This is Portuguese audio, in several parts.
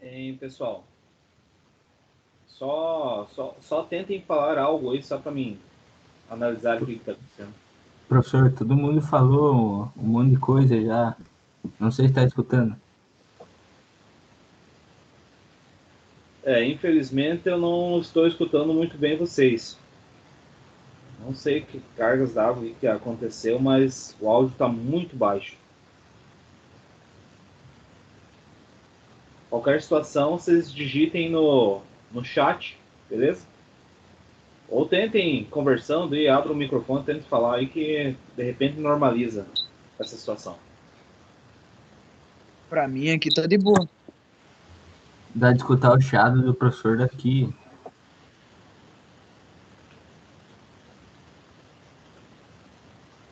Hein, pessoal? Só tentem falar algo aí, só para mim analisar o que está acontecendo. Professor, todo mundo falou um monte de coisa já. Não sei se está escutando. Infelizmente eu não estou escutando muito bem vocês. Não sei que cargas d'água, o que aconteceu, mas o áudio está muito baixo. Qualquer situação, vocês digitem no chat, beleza? Ou tentem conversando e abram o microfone, tentem falar aí que de repente normaliza essa situação. Pra mim aqui tá de boa. Dá de escutar o chiado do professor daqui.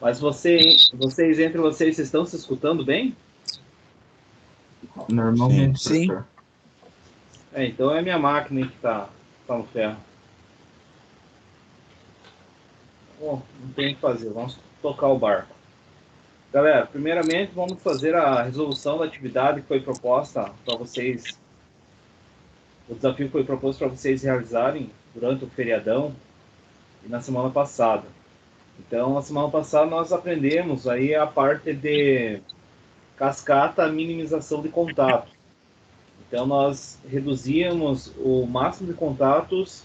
Mas vocês entre vocês estão se escutando bem? Normalmente, Sim. professor. Então é a minha máquina que tá no ferro. Bom, não tem o que fazer, vamos tocar o barco. Galera, primeiramente vamos fazer a resolução da atividade que foi proposta para vocês. O desafio foi proposto para vocês realizarem durante o feriadão e na semana passada. Então, na semana passada nós aprendemos aí a parte de cascata, minimização de contatos. Então, nós reduzíamos o máximo de contatos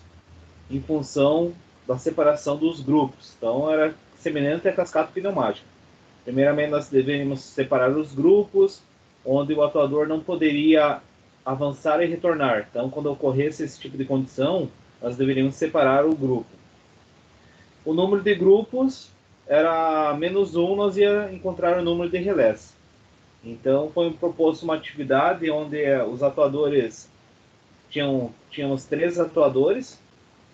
em função da separação dos grupos. Então, era semelhante à cascata pneumática. Primeiramente, nós deveríamos separar os grupos, onde o atuador não poderia avançar e retornar. Então, quando ocorresse esse tipo de condição, nós deveríamos separar o grupo. O número de grupos era -1, nós ia encontrar o número de relés. Então, foi proposto uma atividade onde os atuadores tínhamos 3 atuadores,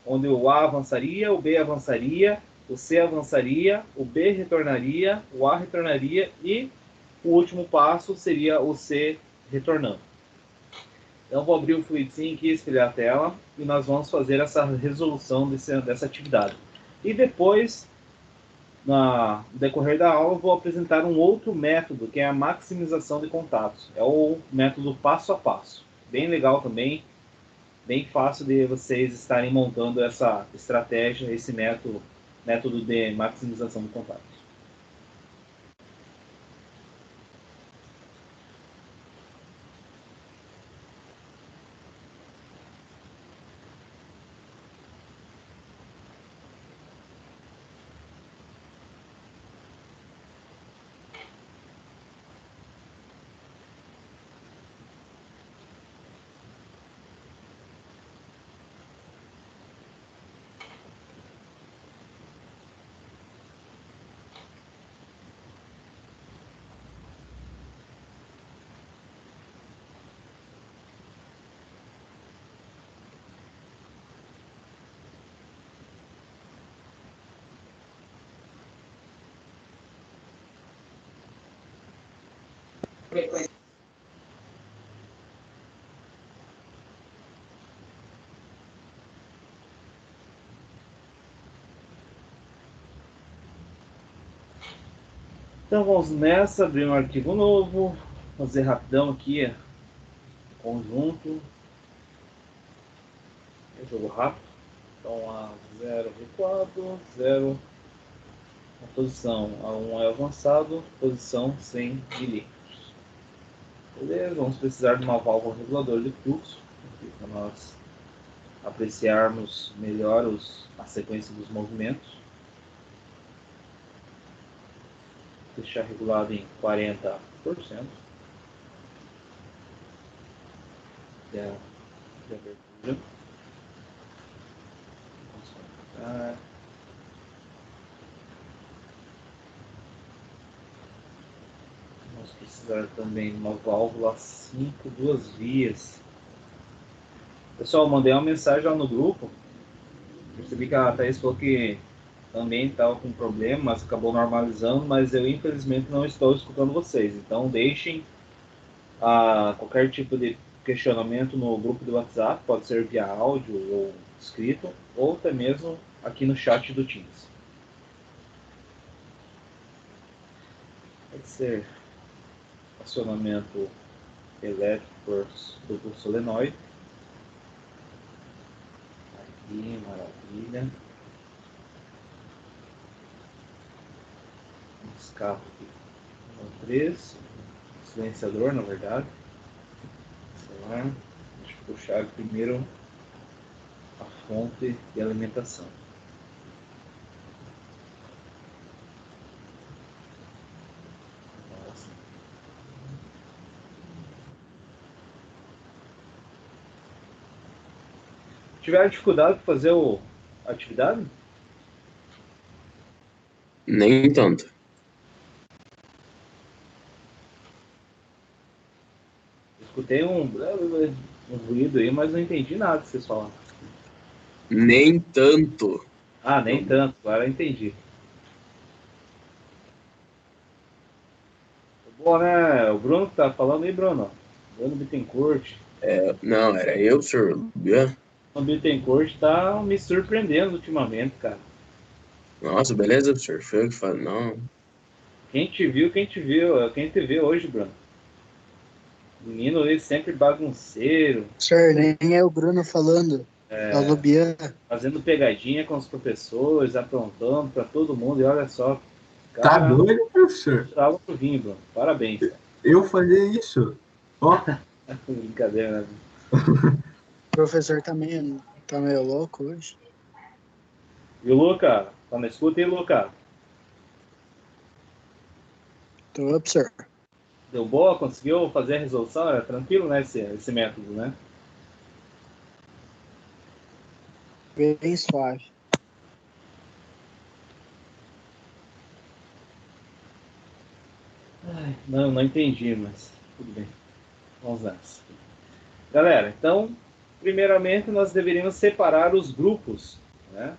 onde o A avançaria, o B avançaria, o C avançaria, o B retornaria, o A retornaria e o último passo seria o C retornando. Então, vou abrir o FluidSim aqui, espelhar a tela, e nós vamos fazer essa resolução dessa atividade. E depois, no decorrer da aula, eu vou apresentar um outro método, que é a maximização de contatos. É o método passo a passo. Bem legal também, bem fácil de vocês estarem montando essa estratégia, esse método de maximização de contatos. Então vamos nessa, abrir um arquivo novo, fazer rapidão aqui, conjunto, jogo rápido. Então a 0 recuado, 0 a posição A1 é avançado, posição 100 milímetros. Beleza, vamos precisar de uma válvula reguladora de fluxo, para nós apreciarmos melhor a sequência dos movimentos. Deixar regulado em 40%. De abertura. Vamos colocar. Vamos precisar também de uma válvula 5, 2 vias. Pessoal, mandei uma mensagem lá no grupo. Percebi que a Thaís falou que também estava com problema, mas acabou normalizando, mas eu infelizmente não estou escutando vocês. Então deixem qualquer tipo de questionamento no grupo do WhatsApp, pode ser via áudio ou escrito, ou até mesmo aqui no chat do Teams. Pode ser acionamento elétrico por solenoide. Aqui, maravilha. Escape aqui. 3. Silenciador, na verdade. Sei lá. Deixa eu puxar primeiro a fonte de alimentação. Nossa. Tiveram dificuldade para fazer a atividade? Nem tanto. Escutei um ruído aí, mas não entendi nada que vocês falaram. Nem tanto. Ah, nem tanto, agora eu entendi. Boa, né? O Bruno que tá falando aí, Bruno. Bruno Bittencourt. Não, era eu, senhor Lubian. O Bittencourt tá me surpreendendo ultimamente, cara. Nossa, beleza, senhor. Foi eu que falei, não. Quem te viu, quem te vê hoje, Bruno? Menino ele sempre bagunceiro. Senhor, nem é o Bruno falando. É o Lubian. Fazendo pegadinha com os professores, aprontando pra todo mundo. E olha só, Tá doido, professor? Tava pro vinho, Bruno. Parabéns, cara. Eu fazer isso? Ó. Brincadeira, né? O professor também tá meio louco hoje. E o Luca? Tá na escuta aí, Luca? Tô, professor. Deu boa? Conseguiu fazer a resolução? Era tranquilo, né, esse método, né? Bem suave. Ai, não entendi, mas tudo bem. Vamos nessa. Galera, então, primeiramente nós deveríamos separar os grupos, né?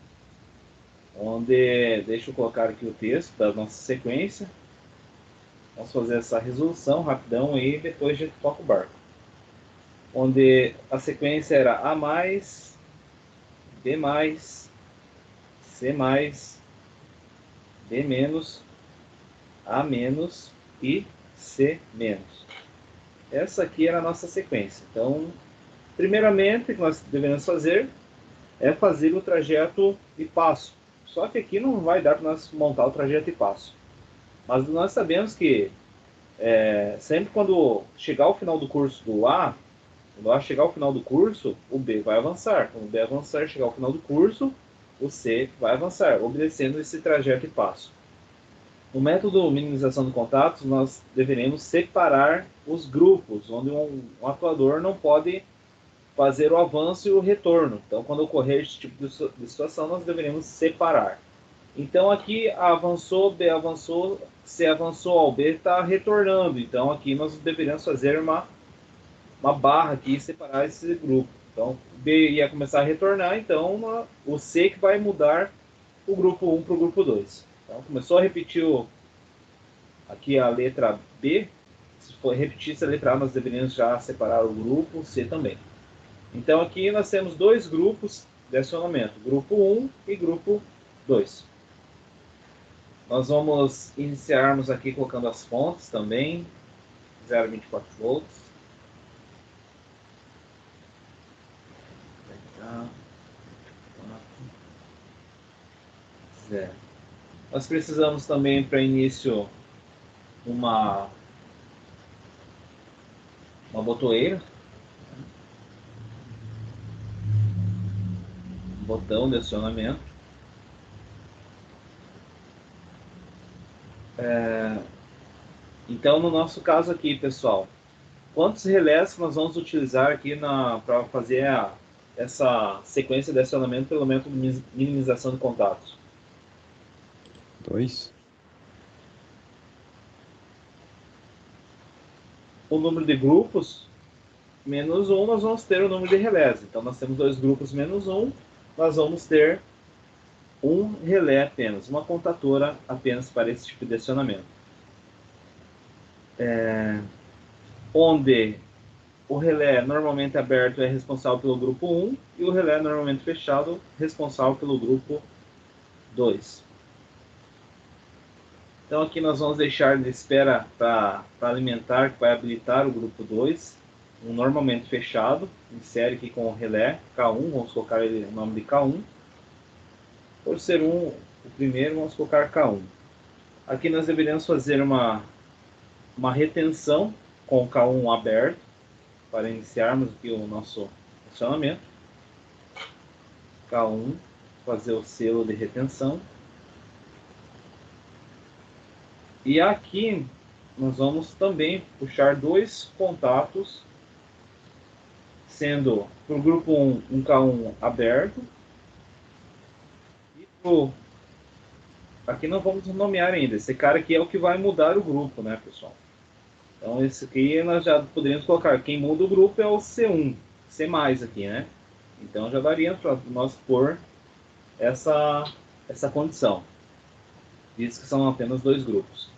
Onde, deixa eu colocar aqui o texto da nossa sequência. Vamos fazer essa resolução rapidão e depois a gente toca o barco. Onde a sequência era A+, B+, C+, B-, A- e C-. Essa aqui era a nossa sequência. Então, primeiramente, o que nós devemos fazer é fazer o trajeto e passo. Só que aqui não vai dar para nós montar o trajeto e passo. Mas nós sabemos que sempre quando chegar ao final do curso do A, quando A chegar ao final do curso, o B vai avançar. Quando o B avançar, chegar ao final do curso, o C vai avançar, obedecendo esse trajeto e passo. No método minimização de contatos, nós deveremos separar os grupos, onde um atuador não pode fazer o avanço e o retorno. Então, quando ocorrer esse tipo de situação, nós deveremos separar. Então, aqui avançou, B avançou, C avançou, o B está retornando. Então, aqui nós deveríamos fazer uma barra aqui e separar esse grupo. Então, o B ia começar a retornar, então o C que vai mudar o grupo 1 para o grupo 2. Então, começou a repetir aqui a letra B. Se for repetir essa letra A, nós deveríamos já separar o grupo C também. Então, aqui nós temos dois grupos de acionamento, grupo 1 e grupo 2. Nós vamos iniciarmos aqui colocando as fontes também, 0,24 volts. Nós precisamos também, para início, uma botoeira, um botão de acionamento. Então, no nosso caso aqui, pessoal, quantos relés que nós vamos utilizar aqui para fazer essa sequência de acionamento pelo método de minimização de contatos? 2. O número de grupos, menos 1, nós vamos ter o número de relés. Então, nós temos dois grupos menos 1, nós vamos ter um relé apenas, uma contatora apenas para esse tipo de acionamento. Onde o relé normalmente aberto é responsável pelo grupo 1 e o relé normalmente fechado responsável pelo grupo 2. Então aqui nós vamos deixar de espera para alimentar, que vai habilitar o grupo 2, um normalmente fechado, em série aqui com o relé K1, vamos colocar ele o nome de K1. Por ser o primeiro, vamos colocar K1. Aqui nós deveríamos fazer uma retenção com o K1 aberto, para iniciarmos aqui o nosso funcionamento. K1, fazer o selo de retenção. E aqui nós vamos também puxar dois contatos, sendo para o grupo 1 um K1 aberto. E aqui não vamos nomear ainda. Esse cara aqui é o que vai mudar o grupo, né, pessoal? Então esse aqui nós já poderíamos colocar. Quem muda o grupo é o C1, C+, aqui, né? Então já daria para nós pôr essa condição. Diz que são apenas dois grupos.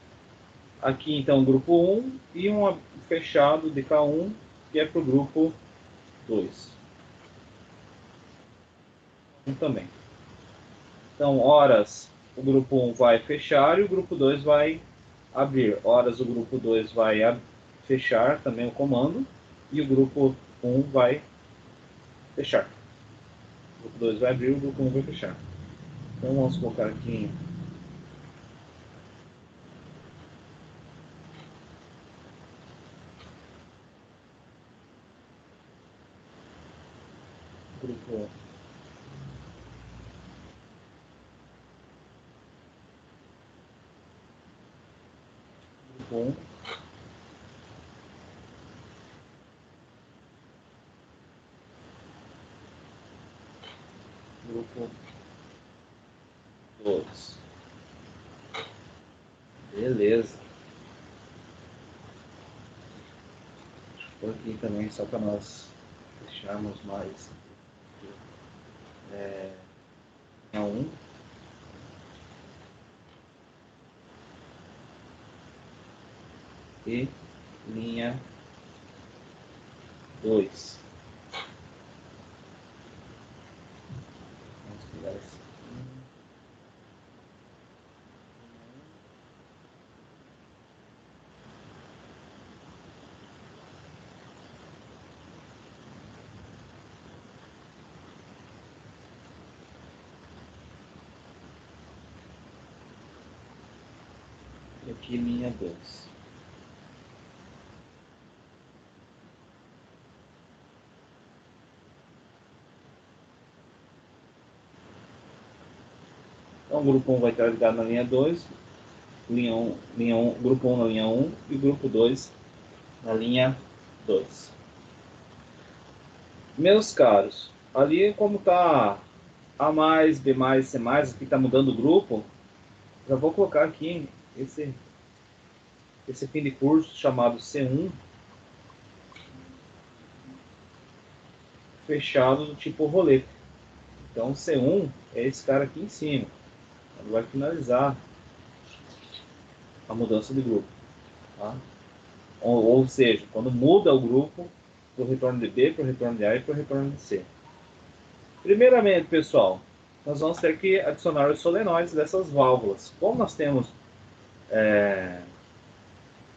Aqui então grupo 1 e um fechado de K1 que é para o grupo 2. Também. Então horas o grupo 1 vai fechar e o grupo 2 vai abrir. Horas o grupo 2 vai fechar também o comando e o grupo 1 vai fechar. O grupo 2 vai abrir e o grupo 1 vai fechar. Então vamos colocar aqui grupo 1. Grupo 2. Beleza. Vou aqui também só para nós deixarmos mais. Linha 1. E linha 2. Vamos pegar esse aqui. E aqui linha 2. Então o grupo 1 vai estar ligado na linha 2, grupo 1 na linha 1 e o grupo 2 na linha 2. Meus caros, ali como está A+, B+, C+, aqui está mudando o grupo, já vou colocar aqui esse fim de curso chamado C1, fechado do tipo rolê. Então C1 é esse cara aqui em cima. Ele vai finalizar a mudança de grupo. Tá? Ou seja, quando muda o grupo, para o retorno de B, para o retorno de A e para o retorno de C. Primeiramente, pessoal, nós vamos ter que adicionar os solenoides dessas válvulas. Como nós temos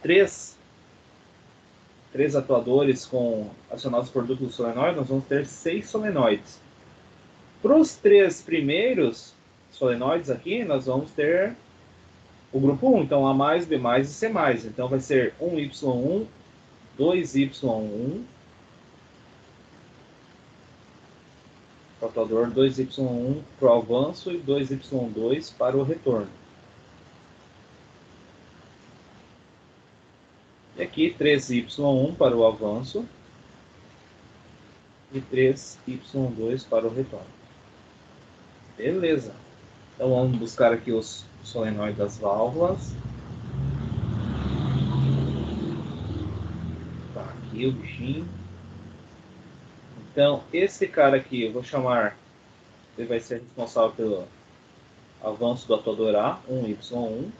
três atuadores acionados por duplo solenoide, nós vamos ter 6 solenoides. Para os 3 primeiros solenoides aqui, nós vamos ter o grupo 1, então A+, B+, e C+. Então vai ser 1Y1, 2Y1, para o atuador, 2Y1 para o avanço e 2Y2 para o retorno. E aqui 3Y1 para o avanço e 3Y2 para o retorno. Beleza. Então vamos buscar aqui os solenoides das válvulas. Tá aqui o bichinho. Então esse cara aqui eu vou chamar, ele vai ser responsável pelo avanço do atuador A, 1Y1.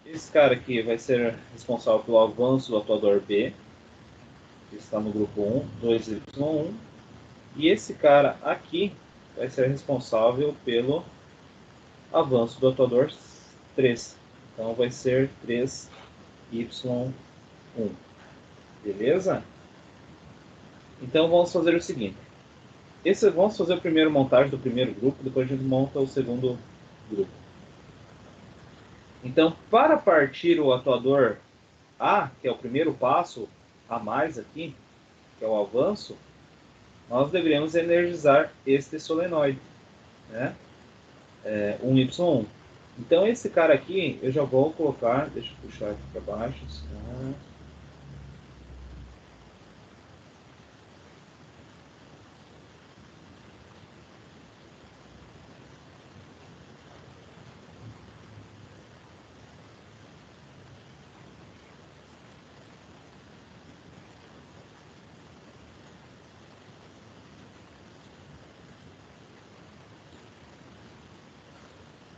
Esse cara aqui vai ser responsável pelo avanço do atuador B, que está no grupo 1, 2Y1. E esse cara aqui vai ser responsável pelo avanço do atuador 3. Então vai ser 3Y1. Beleza? Então vamos fazer o seguinte. Vamos fazer a primeira montagem do primeiro grupo, depois a gente monta o segundo grupo. Então, para partir o atuador A, que é o primeiro passo a mais aqui, que é o avanço, nós deveríamos energizar este solenoide, né? 1Y1. Então esse cara aqui, eu já vou colocar, deixa eu puxar aqui para baixo.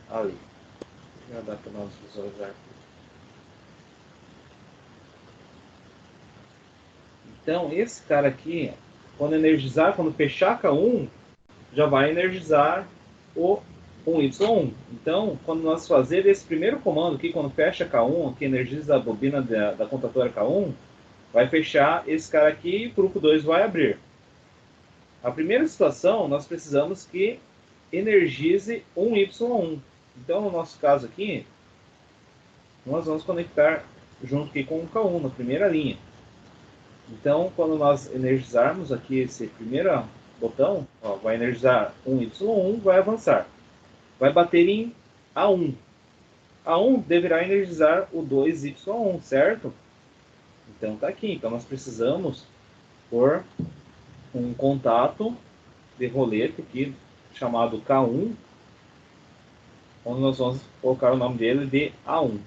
Ali. Já dá para nós visualizar aqui. Então, esse cara aqui, quando fechar K1, já vai energizar o 1Y1. Então, quando nós fazer esse primeiro comando aqui, quando fecha K1, que energiza a bobina da contatora K1, vai fechar esse cara aqui e o grupo 2 vai abrir. A primeira situação, nós precisamos que energize 1Y1. Então, no nosso caso aqui, nós vamos conectar junto aqui com o K1, na primeira linha. Então, quando nós energizarmos aqui esse primeiro botão, ó, vai energizar 1Y1, vai avançar. Vai bater em A1. A1 deverá energizar o 2Y1, certo? Então, está aqui. Então, nós precisamos por um contato de rolete aqui, chamado K1, onde nós vamos colocar o nome dele de A1.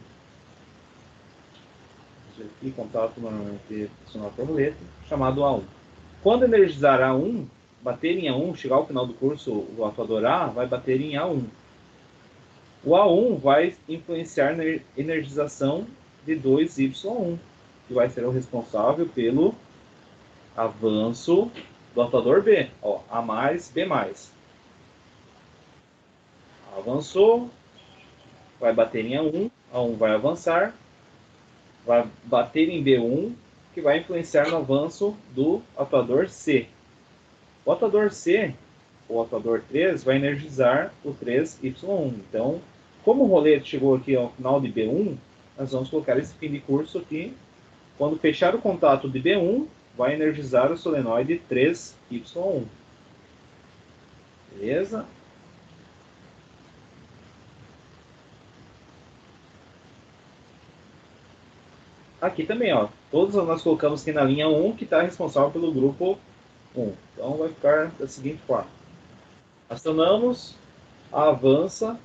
Aqui, contato normalmente funcional por rolete, chamado A1. Quando energizar A1, bater em A1, chegar ao final do curso, o atuador A vai bater em A1. O A1 vai influenciar na energização de 2Y1, que vai ser o responsável pelo avanço do atuador B. Ó, A mais, B mais. Avançou, vai bater em A1, A1 vai avançar, vai bater em B1, que vai influenciar no avanço do atuador C. O atuador C, o atuador 3, vai energizar o 3Y1. Então, como o rolete chegou aqui ao final de B1, nós vamos colocar esse fim de curso aqui. Quando fechar o contato de B1, vai energizar o solenoide 3Y1. Beleza? Aqui também, ó, todos nós colocamos aqui na linha 1, que está responsável pelo grupo 1. Então vai ficar da seguinte forma. Acionamos, A avança,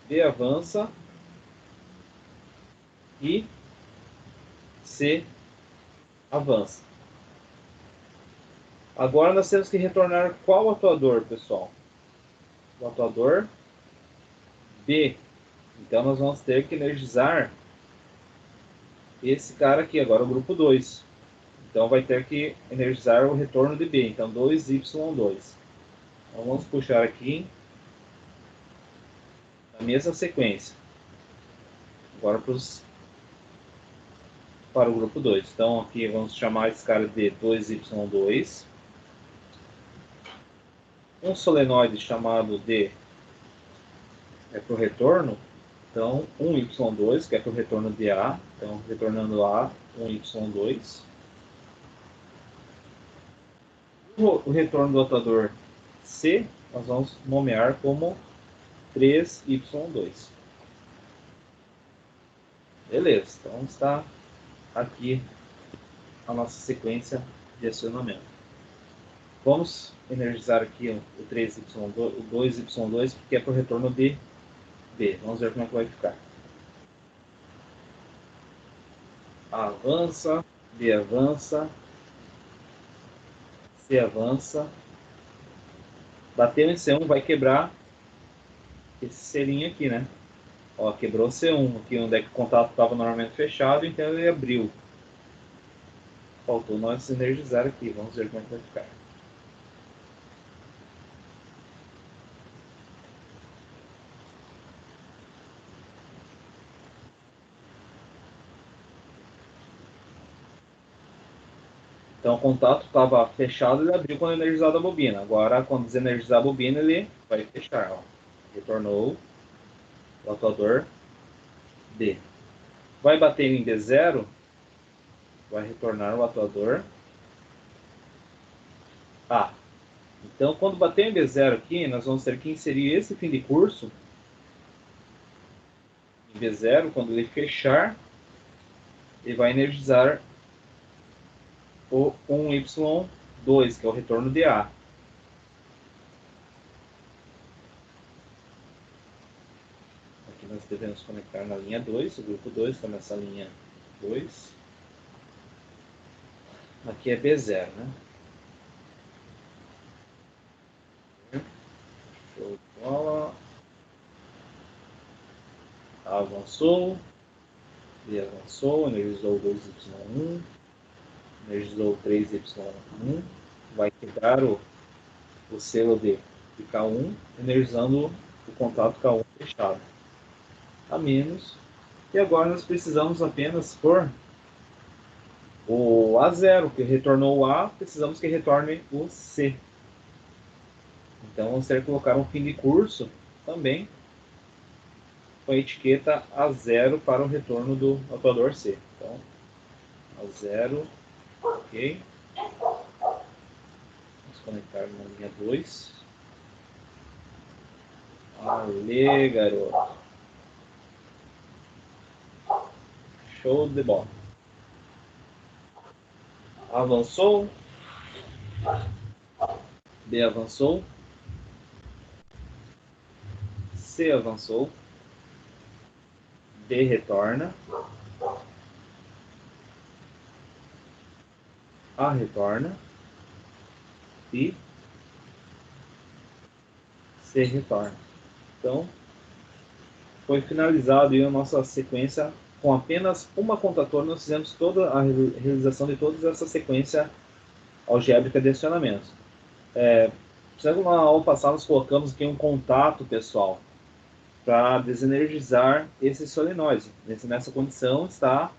B avança e C avança. Agora nós temos que retornar qual atuador, pessoal? O atuador B. Então nós vamos ter que energizar esse cara aqui, agora o grupo 2. Então vai ter que energizar o retorno de B. Então 2Y2. Então vamos puxar aqui a mesma sequência. Agora para o grupo 2. Então aqui vamos chamar esse cara de 2Y2. Um solenoide chamado de para o retorno. Então 1Y2, que é para o retorno de A. Então retornando A, 1Y2. O retorno do atuador C, nós vamos nomear como 3Y2. Beleza, então está aqui a nossa sequência de acionamento. Vamos energizar aqui o 3Y2, o 2Y2, porque é para o retorno de B. Vamos ver como é que vai ficar. A avança, B avança, C avança. Bateu em C1, vai quebrar esse selinho aqui, né? Ó, quebrou C1, aqui onde é que o contato estava normalmente fechado, então ele abriu. Faltou nós energizar aqui, vamos ver como é que vai ficar. Então o contato estava fechado, ele abriu quando energizado a bobina. Agora, quando desenergizar a bobina, ele vai fechar. Ó. Retornou o atuador D. Vai bater em D0, vai retornar o atuador A. Então, quando bater em D0 aqui, nós vamos ter que inserir esse fim de curso em D0. Quando ele fechar, ele vai energizar o 1Y2, que é o retorno de A. Aqui nós devemos conectar na linha 2, o grupo 2 está nessa linha 2. Aqui é B0, né? Show de bola. A avançou. B avançou, energizou 2Y1. Energizou 3Y1. Vai quebrar o selo de K1, energizando o contato K1 fechado. A menos. E agora nós precisamos apenas por o A0, que retornou o A, precisamos que retorne o C. Então vamos ter que colocar um fim de curso também com a etiqueta A0 para o retorno do atuador C. Então, A0, ok. Vamos conectar na linha 2. Ale, garoto. Show de bola. Avançou. B avançou. C avançou. D retorna. A retorna. E C retorna. Então, foi finalizado a nossa sequência com apenas uma contatora. Nós fizemos toda a realização de toda essa sequência algébrica de acionamentos. Na aula passada nós colocamos aqui um contato, pessoal, para desenergizar esses solenoides. Nessa condição está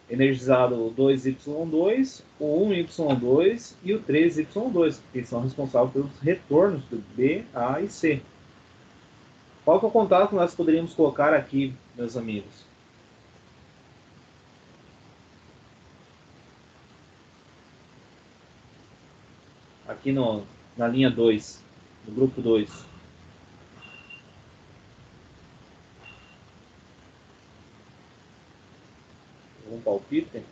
energizado o 2Y2, o 1Y2 e o 3Y2, que são responsáveis pelos retornos do B, A e C. Qual que é o contato que nós poderíamos colocar aqui, meus amigos? Aqui na linha 2, no grupo 2. Um palpite?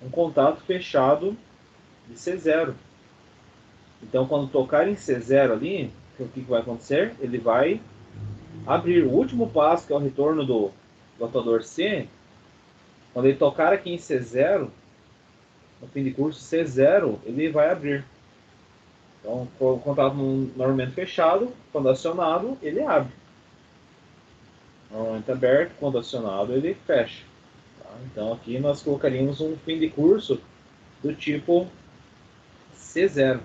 Um contato fechado de C0. Então, quando tocar em C0 ali, o que vai acontecer? Ele vai abrir o último passo, que é o retorno do atuador C. Quando ele tocar aqui em C0, no fim de curso C0, ele vai abrir. Então, o contato normalmente fechado, quando acionado, ele abre. Normalmente aberto, quando acionado, ele fecha. Tá? Então, aqui nós colocaríamos um fim de curso do tipo C0.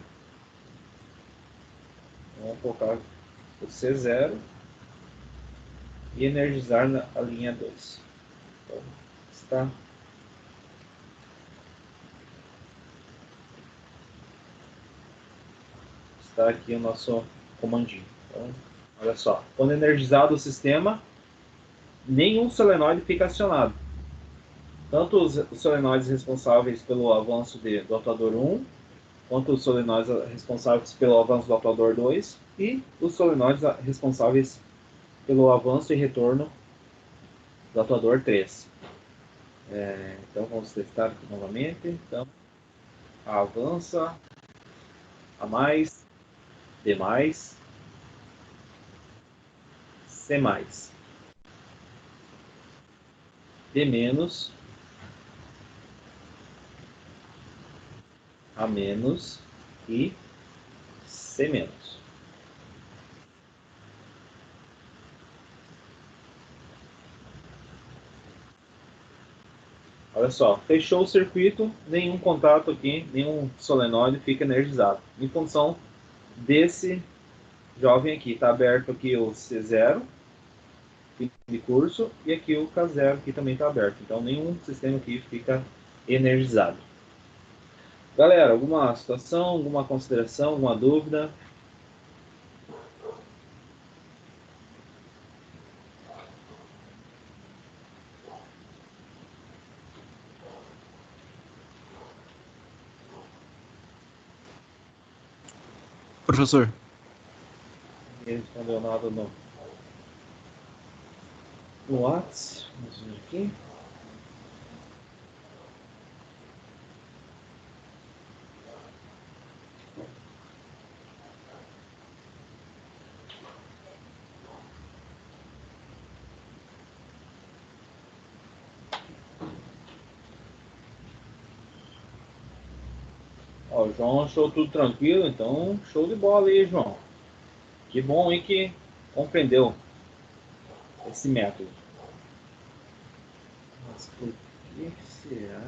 Vamos colocar o C0 e energizar a linha 2. Então, está aqui o nosso comandinho. Então, olha só, quando energizado o sistema, nenhum solenoide fica acionado. Tanto os solenoides responsáveis pelo avanço do atuador 1, quanto os solenoides responsáveis pelo avanço do atuador 2 e os solenoides responsáveis pelo avanço e retorno do atuador 3. Então vamos testar aqui novamente. Então, A avança, A mais, D mais, C mais, D menos, A menos e C menos. Olha só, fechou o circuito, nenhum contato aqui, nenhum solenoide fica energizado. Em função desse jovem aqui, está aberto aqui o C0, fim de curso, e aqui o K0 aqui também está aberto. Então nenhum sistema aqui fica energizado. Galera, alguma situação, alguma consideração, alguma dúvida? Professor, Ninguém respondeu nada no WhatsApp. Vamos ver aqui. Ó, o João achou tudo tranquilo, então show de bola aí, João. Que bom aí que compreendeu esse método. Mas por que será?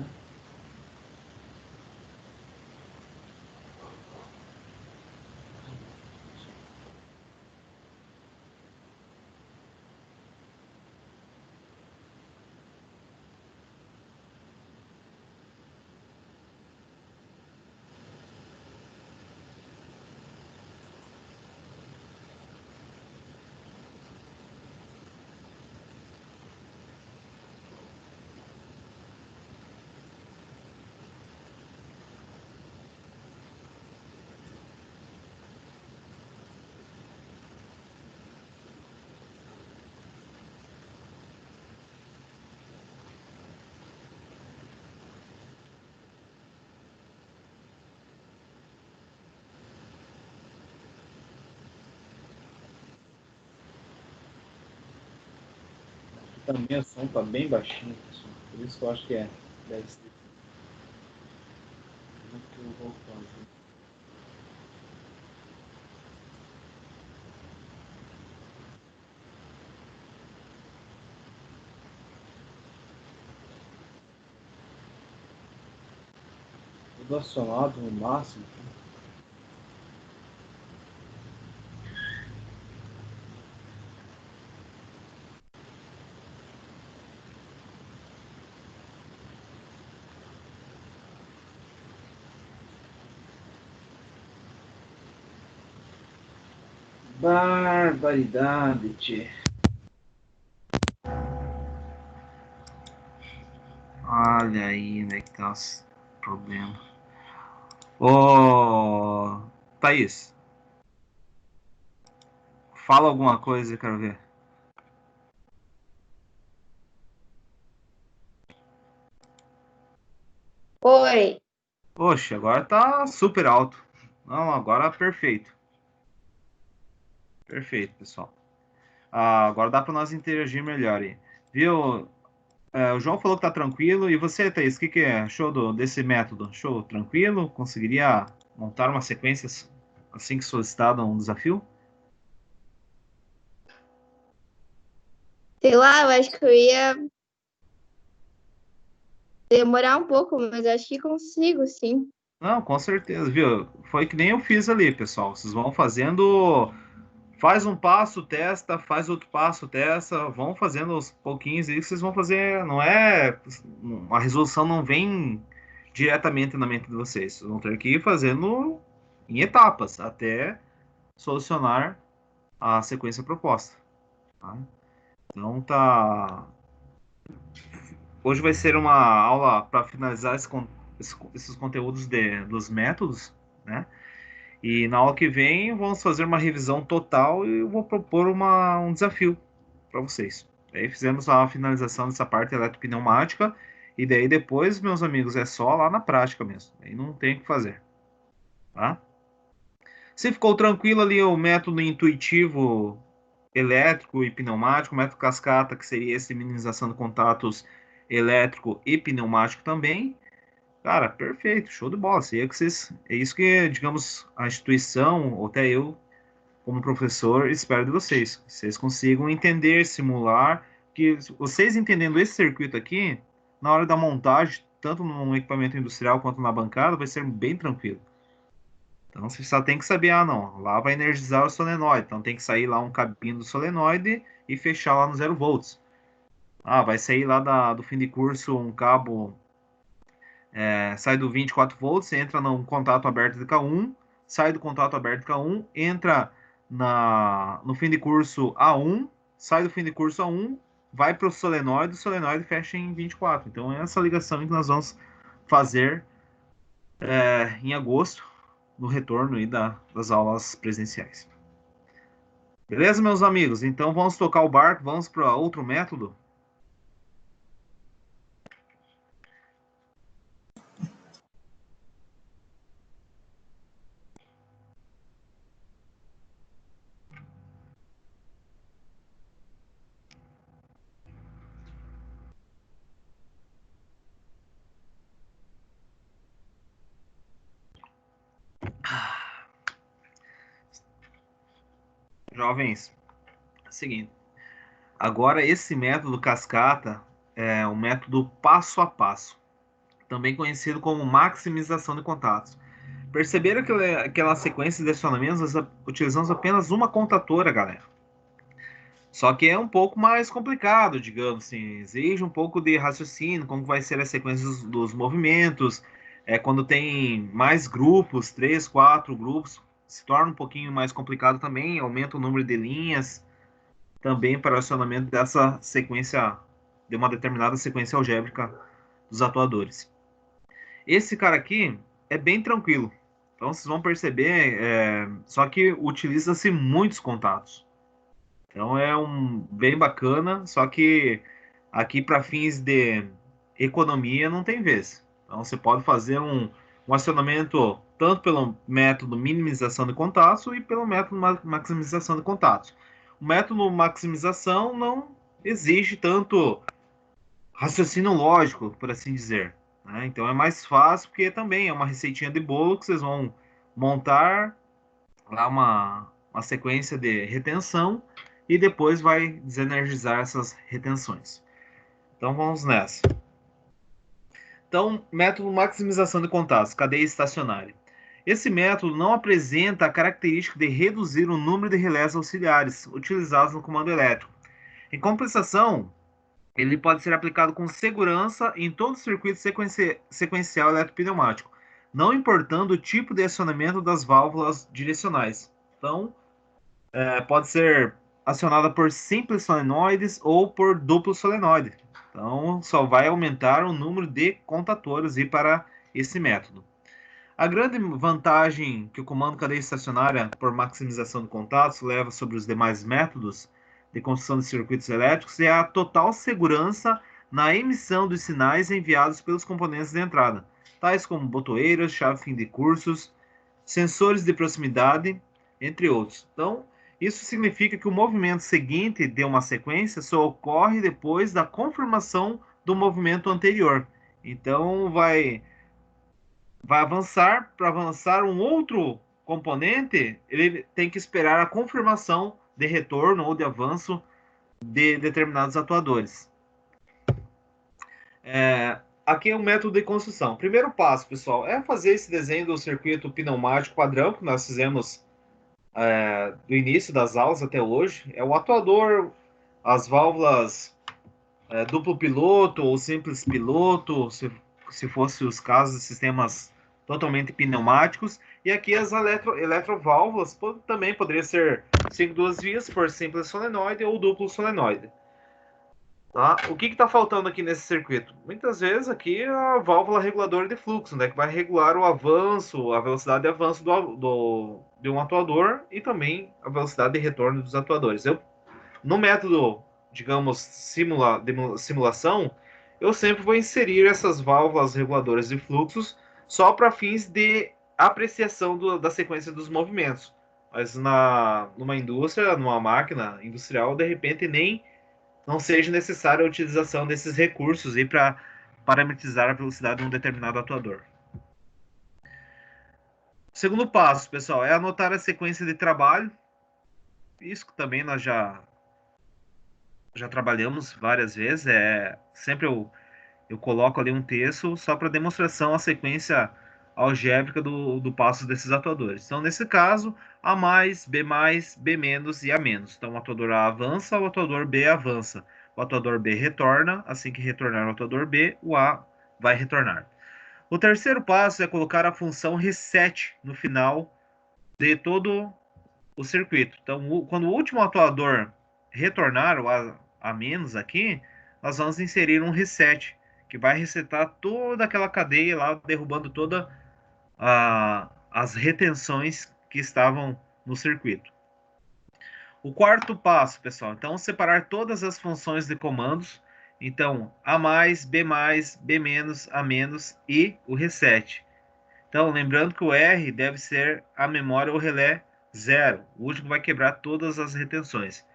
Também o som tá bem baixinho, pessoal. Por isso que eu acho que deve ser. Como que eu vou fazer? Tudo acionado no máximo. Barbaridade, tchê. Olha aí, né, que tá os problemas. Ô, Thaís, fala alguma coisa, eu quero ver. Oi, Oxe, agora tá super alto. Não, agora perfeito. Perfeito, pessoal. Agora dá para nós interagir melhor aí. Viu? O João falou que tá tranquilo. E você, Thaís, o que achou desse método? Achou tranquilo? Conseguiria montar uma sequência assim que solicitado um desafio? sei lá, eu acho que eu ia demorar um pouco, mas acho que consigo, sim. Não, com certeza, viu? Foi que nem eu fiz ali, pessoal. Vocês vão fazendo. Faz um passo, testa, faz outro passo, testa, vão fazendo aos pouquinhos aí que vocês vão fazer. Não é. A resolução não vem diretamente na mente de vocês. Vocês vão ter que ir fazendo em etapas até solucionar a sequência proposta. Tá? Então tá. Hoje vai ser uma aula para finalizar esses conteúdos dos métodos, né? E na aula que vem vamos fazer uma revisão total e eu vou propor um desafio para vocês. Aí fizemos a finalização dessa parte eletropneumática e daí depois, meus amigos, é só lá na prática mesmo. Aí não tem o que fazer, tá? Se ficou tranquilo ali o método intuitivo elétrico e pneumático, o método cascata, que seria essa minimização de contatos elétrico e pneumático também. Cara, perfeito, show de bola. É isso que, digamos, a instituição, ou até eu, como professor, espero de vocês. Vocês consigam entender, simular, que vocês entendendo esse circuito aqui, na hora da montagem, tanto no equipamento industrial quanto na bancada, vai ser bem tranquilo. Então você só tem que saber, não, lá vai energizar o solenoide, então tem que sair lá um cabinho do solenoide e fechar lá no 0 volts. Vai sair lá do fim de curso um cabo, sai do 24 volts, entra no contato aberto de K1, sai do contato aberto de K1, entra no fim de curso A1, sai do fim de curso A1, vai para o solenoide fecha em 24. Então é essa ligação que nós vamos fazer em agosto, no retorno aí das aulas presenciais. Beleza, meus amigos? Então vamos tocar o barco, vamos para outro método. Jovens, é o seguinte. Agora, esse método cascata é um método passo a passo, também conhecido como maximização de contatos. Perceberam que aquela sequência de acionamentos nós utilizamos apenas uma contatora, galera. Só que é um pouco mais complicado, digamos assim, exige um pouco de raciocínio, como vai ser a sequência dos movimentos, quando tem mais grupos, 3, 4 grupos, se torna um pouquinho mais complicado também, aumenta o número de linhas, também para o acionamento dessa sequência, de uma determinada sequência algébrica dos atuadores. Esse cara aqui é bem tranquilo, então vocês vão perceber, só que utiliza-se muitos contatos. Então é bem bacana, só que aqui para fins de economia não tem vez. Então você pode fazer um acionamento tanto pelo método minimização de contatos e pelo método maximização de contatos. O método maximização não exige tanto raciocínio lógico, por assim dizer, né? Então é mais fácil porque também é uma receitinha de bolo que vocês vão montar lá uma sequência de retenção e depois vai desenergizar essas retenções. Então vamos nessa. Então, método maximização de contatos, cadeia estacionária. Esse método não apresenta a característica de reduzir o número de relés auxiliares utilizados no comando elétrico. Em compensação, ele pode ser aplicado com segurança em todo o circuito sequencial eletropneumático, não importando o tipo de acionamento das válvulas direcionais. Então, pode ser acionada por simples solenoides ou por duplo solenoide. Então, só vai aumentar o número de contatores para esse método. A grande vantagem que o comando cadeia estacionária por maximização de contatos leva sobre os demais métodos de construção de circuitos elétricos é a total segurança na emissão dos sinais enviados pelos componentes de entrada, tais como botoeiras, chave fim de cursos, sensores de proximidade, entre outros. Então, isso significa que o movimento seguinte de uma sequência só ocorre depois da confirmação do movimento anterior. Então, vai avançar. Para avançar um outro componente, ele tem que esperar a confirmação de retorno ou de avanço de determinados atuadores. Aqui é o método de construção. Primeiro passo, pessoal, é fazer esse desenho do circuito pneumático padrão que nós fizemos do início das aulas até hoje. É o atuador, as válvulas duplo piloto ou simples piloto, se fosse os casos de sistemas totalmente pneumáticos. E aqui as eletroválvulas também poderia ser 5 vias por simples solenoide ou duplo solenoide. Tá? O que está faltando aqui nesse circuito? Muitas vezes aqui é a válvula reguladora de fluxo, né, que vai regular o avanço, a velocidade de avanço de um atuador e também a velocidade de retorno dos atuadores. No método, digamos, de simulação, eu sempre vou inserir essas válvulas reguladoras de fluxos só para fins de apreciação da sequência dos movimentos. Mas numa indústria, numa máquina industrial, de repente nem não seja necessária a utilização desses recursos para parametrizar a velocidade de um determinado atuador. Segundo passo, pessoal, é anotar a sequência de trabalho. Isso também nós já trabalhamos várias vezes. Sempre eu coloco ali um texto só para demonstração a sequência algébrica do passo desses atuadores. Então, nesse caso, A mais, B menos e A menos. Então, o atuador A avança, o atuador B avança. O atuador B retorna, assim que retornar o atuador B, o A vai retornar. O terceiro passo é colocar a função reset no final de todo o circuito. Então, quando o último atuador retornar, o A menos aqui, nós vamos inserir um reset, que vai resetar toda aquela cadeia lá, derrubando todas as retenções que estavam no circuito. O quarto passo, pessoal, então separar todas as funções de comandos. Então, A mais, B menos, A menos e o reset. Então, lembrando que o R deve ser a memória ou relé 0. O último vai quebrar todas as retenções.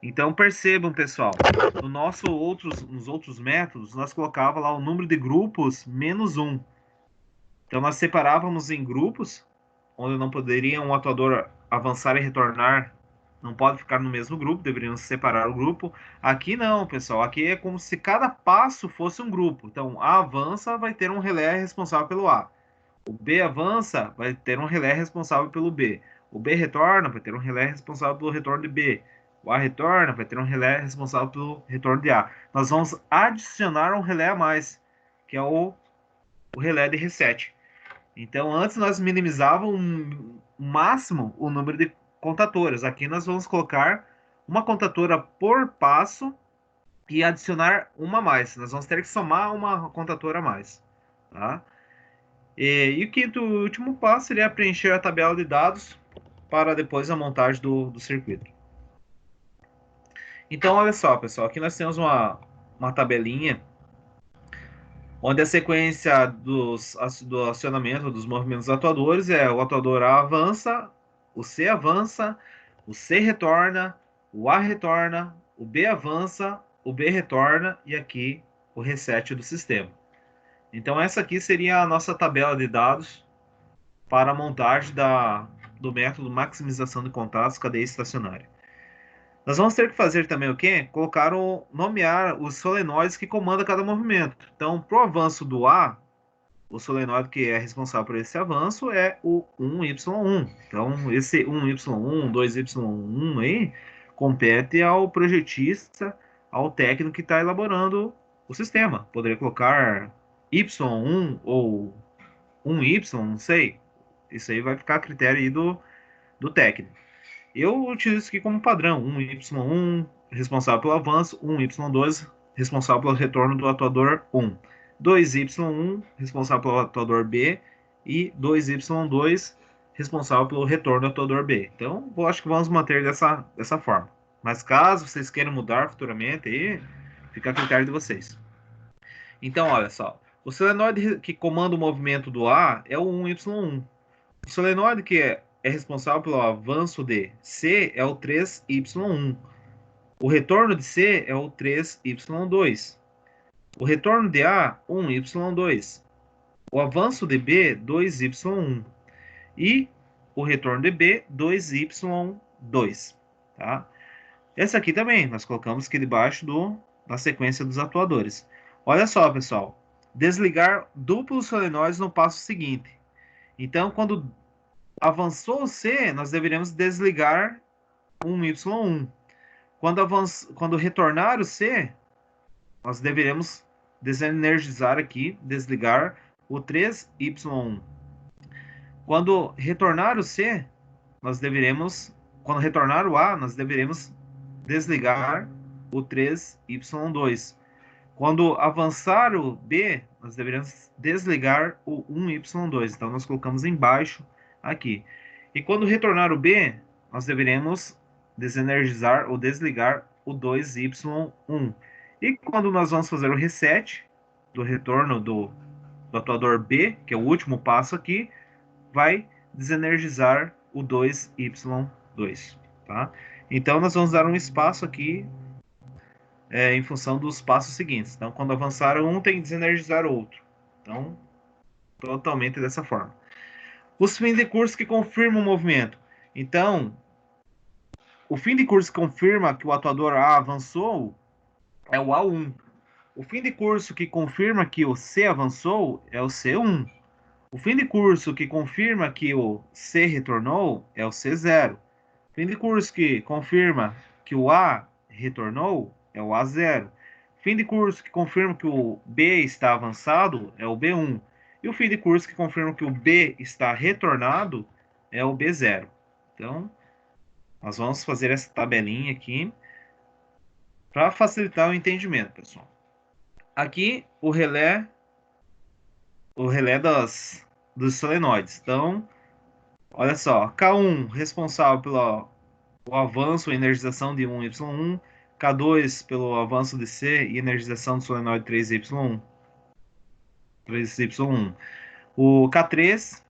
Então, percebam, pessoal, nos outros métodos, nós colocava lá o número de grupos menos 1. Então, nós separávamos em grupos, onde não poderia um atuador avançar e retornar, não pode ficar no mesmo grupo, deveríamos separar o grupo. Aqui não, pessoal, aqui é como se cada passo fosse um grupo. Então, A avança, vai ter um relé responsável pelo A. O B avança, vai ter um relé responsável pelo B. O B retorna, vai ter um relé responsável pelo retorno de B. O A retorna, vai ter um relé responsável pelo retorno de A. Nós vamos adicionar um relé a mais, que é o relé de reset. Então, antes nós minimizávamos o máximo o número de contatoras. Aqui nós vamos colocar uma contatora por passo e adicionar uma a mais. Nós vamos ter que somar uma contatora a mais. Tá? E o quinto e último passo seria preencher a tabela de dados para depois a montagem do circuito. Então, olha só, pessoal. Aqui nós temos uma tabelinha onde a sequência do acionamento dos movimentos atuadores é o atuador A avança, o C avança, o C retorna, o A retorna, o B avança, o B retorna e aqui o reset do sistema. Então essa aqui seria a nossa tabela de dados para a montagem do método maximização de contatos cadeia estacionária. Nós vamos ter que fazer também o quê? Nomear os solenoides que comandam cada movimento. Então, para o avanço do A, o solenoide que é responsável por esse avanço é o 1Y1. Então, esse 1Y1, 2Y1 aí, compete ao projetista, ao técnico que está elaborando o sistema. Poderia colocar Y1 ou 1Y, não sei. Isso aí vai ficar a critério aí do técnico. Eu utilizo isso aqui como padrão. 1Y1 responsável pelo avanço, 1Y2 responsável pelo retorno do atuador 1. 2Y1 responsável pelo atuador B e 2Y2 responsável pelo retorno do atuador B. Então, eu acho que vamos manter dessa forma. Mas caso vocês queiram mudar futuramente, aí fica a critério de vocês. Então, olha só. O solenoide que comanda o movimento do A é o 1Y1. O solenoide que é responsável pelo avanço de C é o 3Y1. O retorno de C é o 3Y2. O retorno de A, 1Y2. O avanço de B, 2Y1. E o retorno de B, 2Y2. Tá? Essa aqui também, nós colocamos aqui debaixo da sequência dos atuadores. Olha só, pessoal. Desligar duplos solenoides no passo seguinte. Então, quando avançou o C, nós deveríamos desligar 1Y1. Quando retornar o C, nós deveremos desenergizar aqui, desligar o 3Y1. Quando retornar o C, quando retornar o A, nós deveremos desligar o 3Y2. Quando avançar o B, nós deveremos desligar o 1Y2. Então, nós colocamos embaixo aqui. E quando retornar o B, nós deveremos desenergizar ou desligar o 2Y1. E quando nós vamos fazer o reset do retorno do atuador B, que é o último passo aqui, vai desenergizar o 2Y2. Tá? Então, nós vamos dar um espaço aqui em função dos passos seguintes. Então, quando avançar um, tem que desenergizar o outro. Então, totalmente dessa forma. Os fins de curso que confirmam o movimento. Então, o fim de curso que confirma que o atuador A avançou é o A1. O fim de curso que confirma que o C avançou é o C1. O fim de curso que confirma que o C retornou é o C0. Fim de curso que confirma que o A retornou é o A0. Fim de curso que confirma que o B está avançado é o B1. E o fim de curso que confirma que o B está retornado é o B0. Então, nós vamos fazer essa tabelinha aqui para facilitar o entendimento, pessoal. Aqui, o relé dos solenoides. Então, olha só, K1 responsável pelo avanço e energização de 1Y1, K2 pelo avanço de C e energização do solenoide 3Y1. O K3,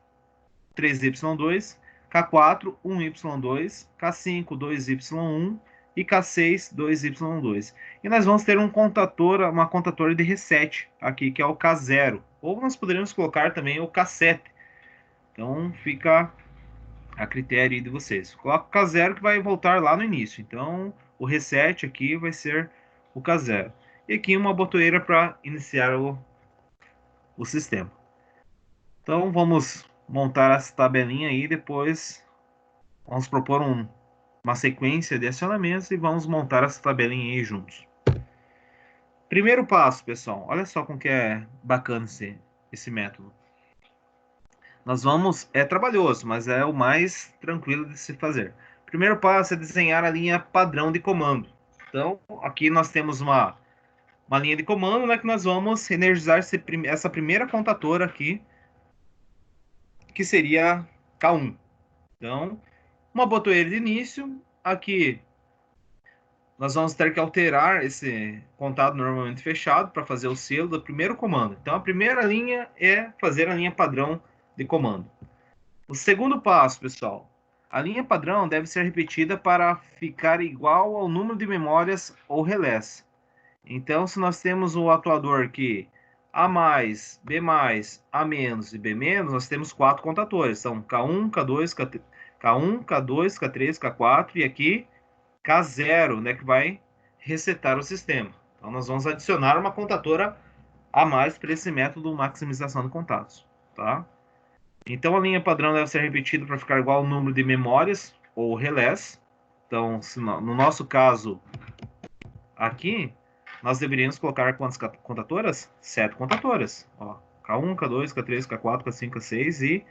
3Y2, K4, 1Y2, K5, 2Y1 e K6, 2Y2. E nós vamos ter uma contatora de reset aqui, que é o K0. Ou nós poderíamos colocar também o K7. Então, fica a critério de vocês. Coloca o K0 que vai voltar lá no início. Então, o reset aqui vai ser o K0. E aqui uma botoeira para iniciar o sistema. Então, vamos montar essa tabelinha aí. Depois, vamos propor uma sequência de acionamentos e vamos montar essa tabelinha aí juntos. Primeiro passo, pessoal. Olha só como que é bacana esse método. Nós vamos, é trabalhoso, mas é o mais tranquilo de se fazer. Primeiro passo é desenhar a linha padrão de comando. Então, aqui nós temos uma linha de comando, né, que nós vamos energizar essa primeira contatora aqui, que seria K1. Então, uma botoeira de início. Aqui, nós vamos ter que alterar esse contato normalmente fechado para fazer o selo do primeiro comando. Então, a primeira linha é fazer a linha padrão de comando. O segundo passo, pessoal, a linha padrão deve ser repetida para ficar igual ao número de memórias ou relés. Então, se nós temos o atuador que A+, B+, A- e B-, nós temos 4 contadores. São K1, K2, K1, K2, K3, K4 e aqui K0, né, que vai resetar o sistema. Então, nós vamos adicionar uma contadora a mais para esse método maximização de contatos, tá? Então, a linha padrão deve ser repetida para ficar igual ao número de memórias ou relés. Então, no nosso caso aqui, nós deveríamos colocar quantas contatoras? 7 contatoras. Ó, K1, K2, K3, K4, K5, K6 e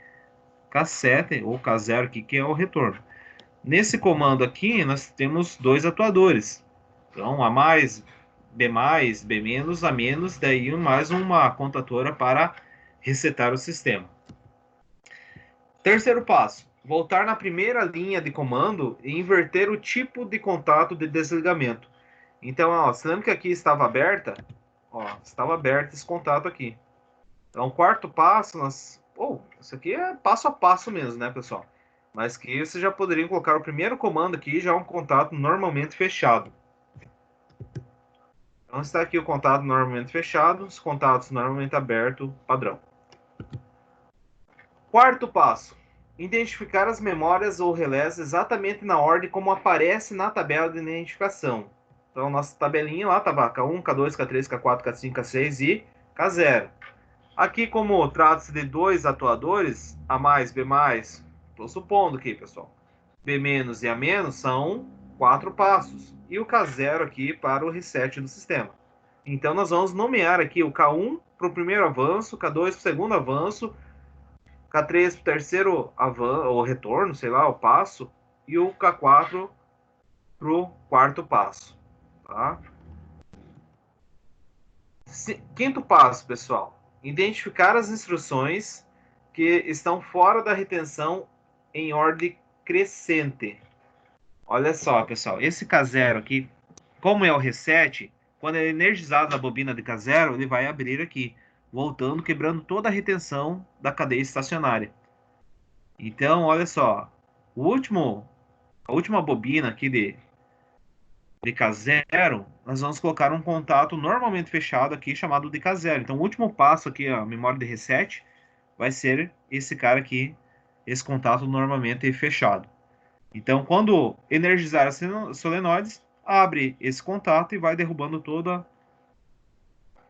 K7 ou K0 aqui, que é o retorno. Nesse comando aqui, nós temos 2 atuadores. Então, A+, B+, B-, A-, daí mais uma contatora para resetar o sistema. Terceiro passo, voltar na primeira linha de comando e inverter o tipo de contato de desligamento. Então, ó, você lembra que aqui estava aberta? Ó, estava aberto esse contato aqui. Então, quarto passo, isso aqui é passo a passo mesmo, né, pessoal? Mas que você já poderia colocar o primeiro comando aqui, já é um contato normalmente fechado. Então, está aqui o contato normalmente fechado, os contatos normalmente aberto, padrão. Quarto passo, identificar as memórias ou relés exatamente na ordem como aparece na tabela de identificação. Então, nossa tabelinha lá estava K1, K2, K3, K4, K5, K6 e K0. Aqui, como trata-se de 2 atuadores, A+, B+, estou supondo aqui, pessoal, B- e A- são 4 passos. E o K0 aqui para o reset do sistema. Então, nós vamos nomear aqui o K1 para o primeiro avanço, K2 para o segundo avanço, K3 para o terceiro avanço, ou retorno, sei lá, o passo, e o K4 para o quarto passo. Tá? Quinto passo, pessoal. Identificar as instruções que estão fora da retenção em ordem crescente. Olha só, pessoal. Esse K0 aqui, como é o reset, quando é energizado a bobina de K0, ele vai abrir aqui, voltando, quebrando toda a retenção da cadeia estacionária. Então, olha só. A última bobina aqui de K0, nós vamos colocar um contato normalmente fechado aqui, chamado de K0. Então, o último passo aqui, a memória de reset, vai ser esse cara aqui, esse contato normalmente fechado. Então, quando energizar as solenoides, abre esse contato e vai derrubando todas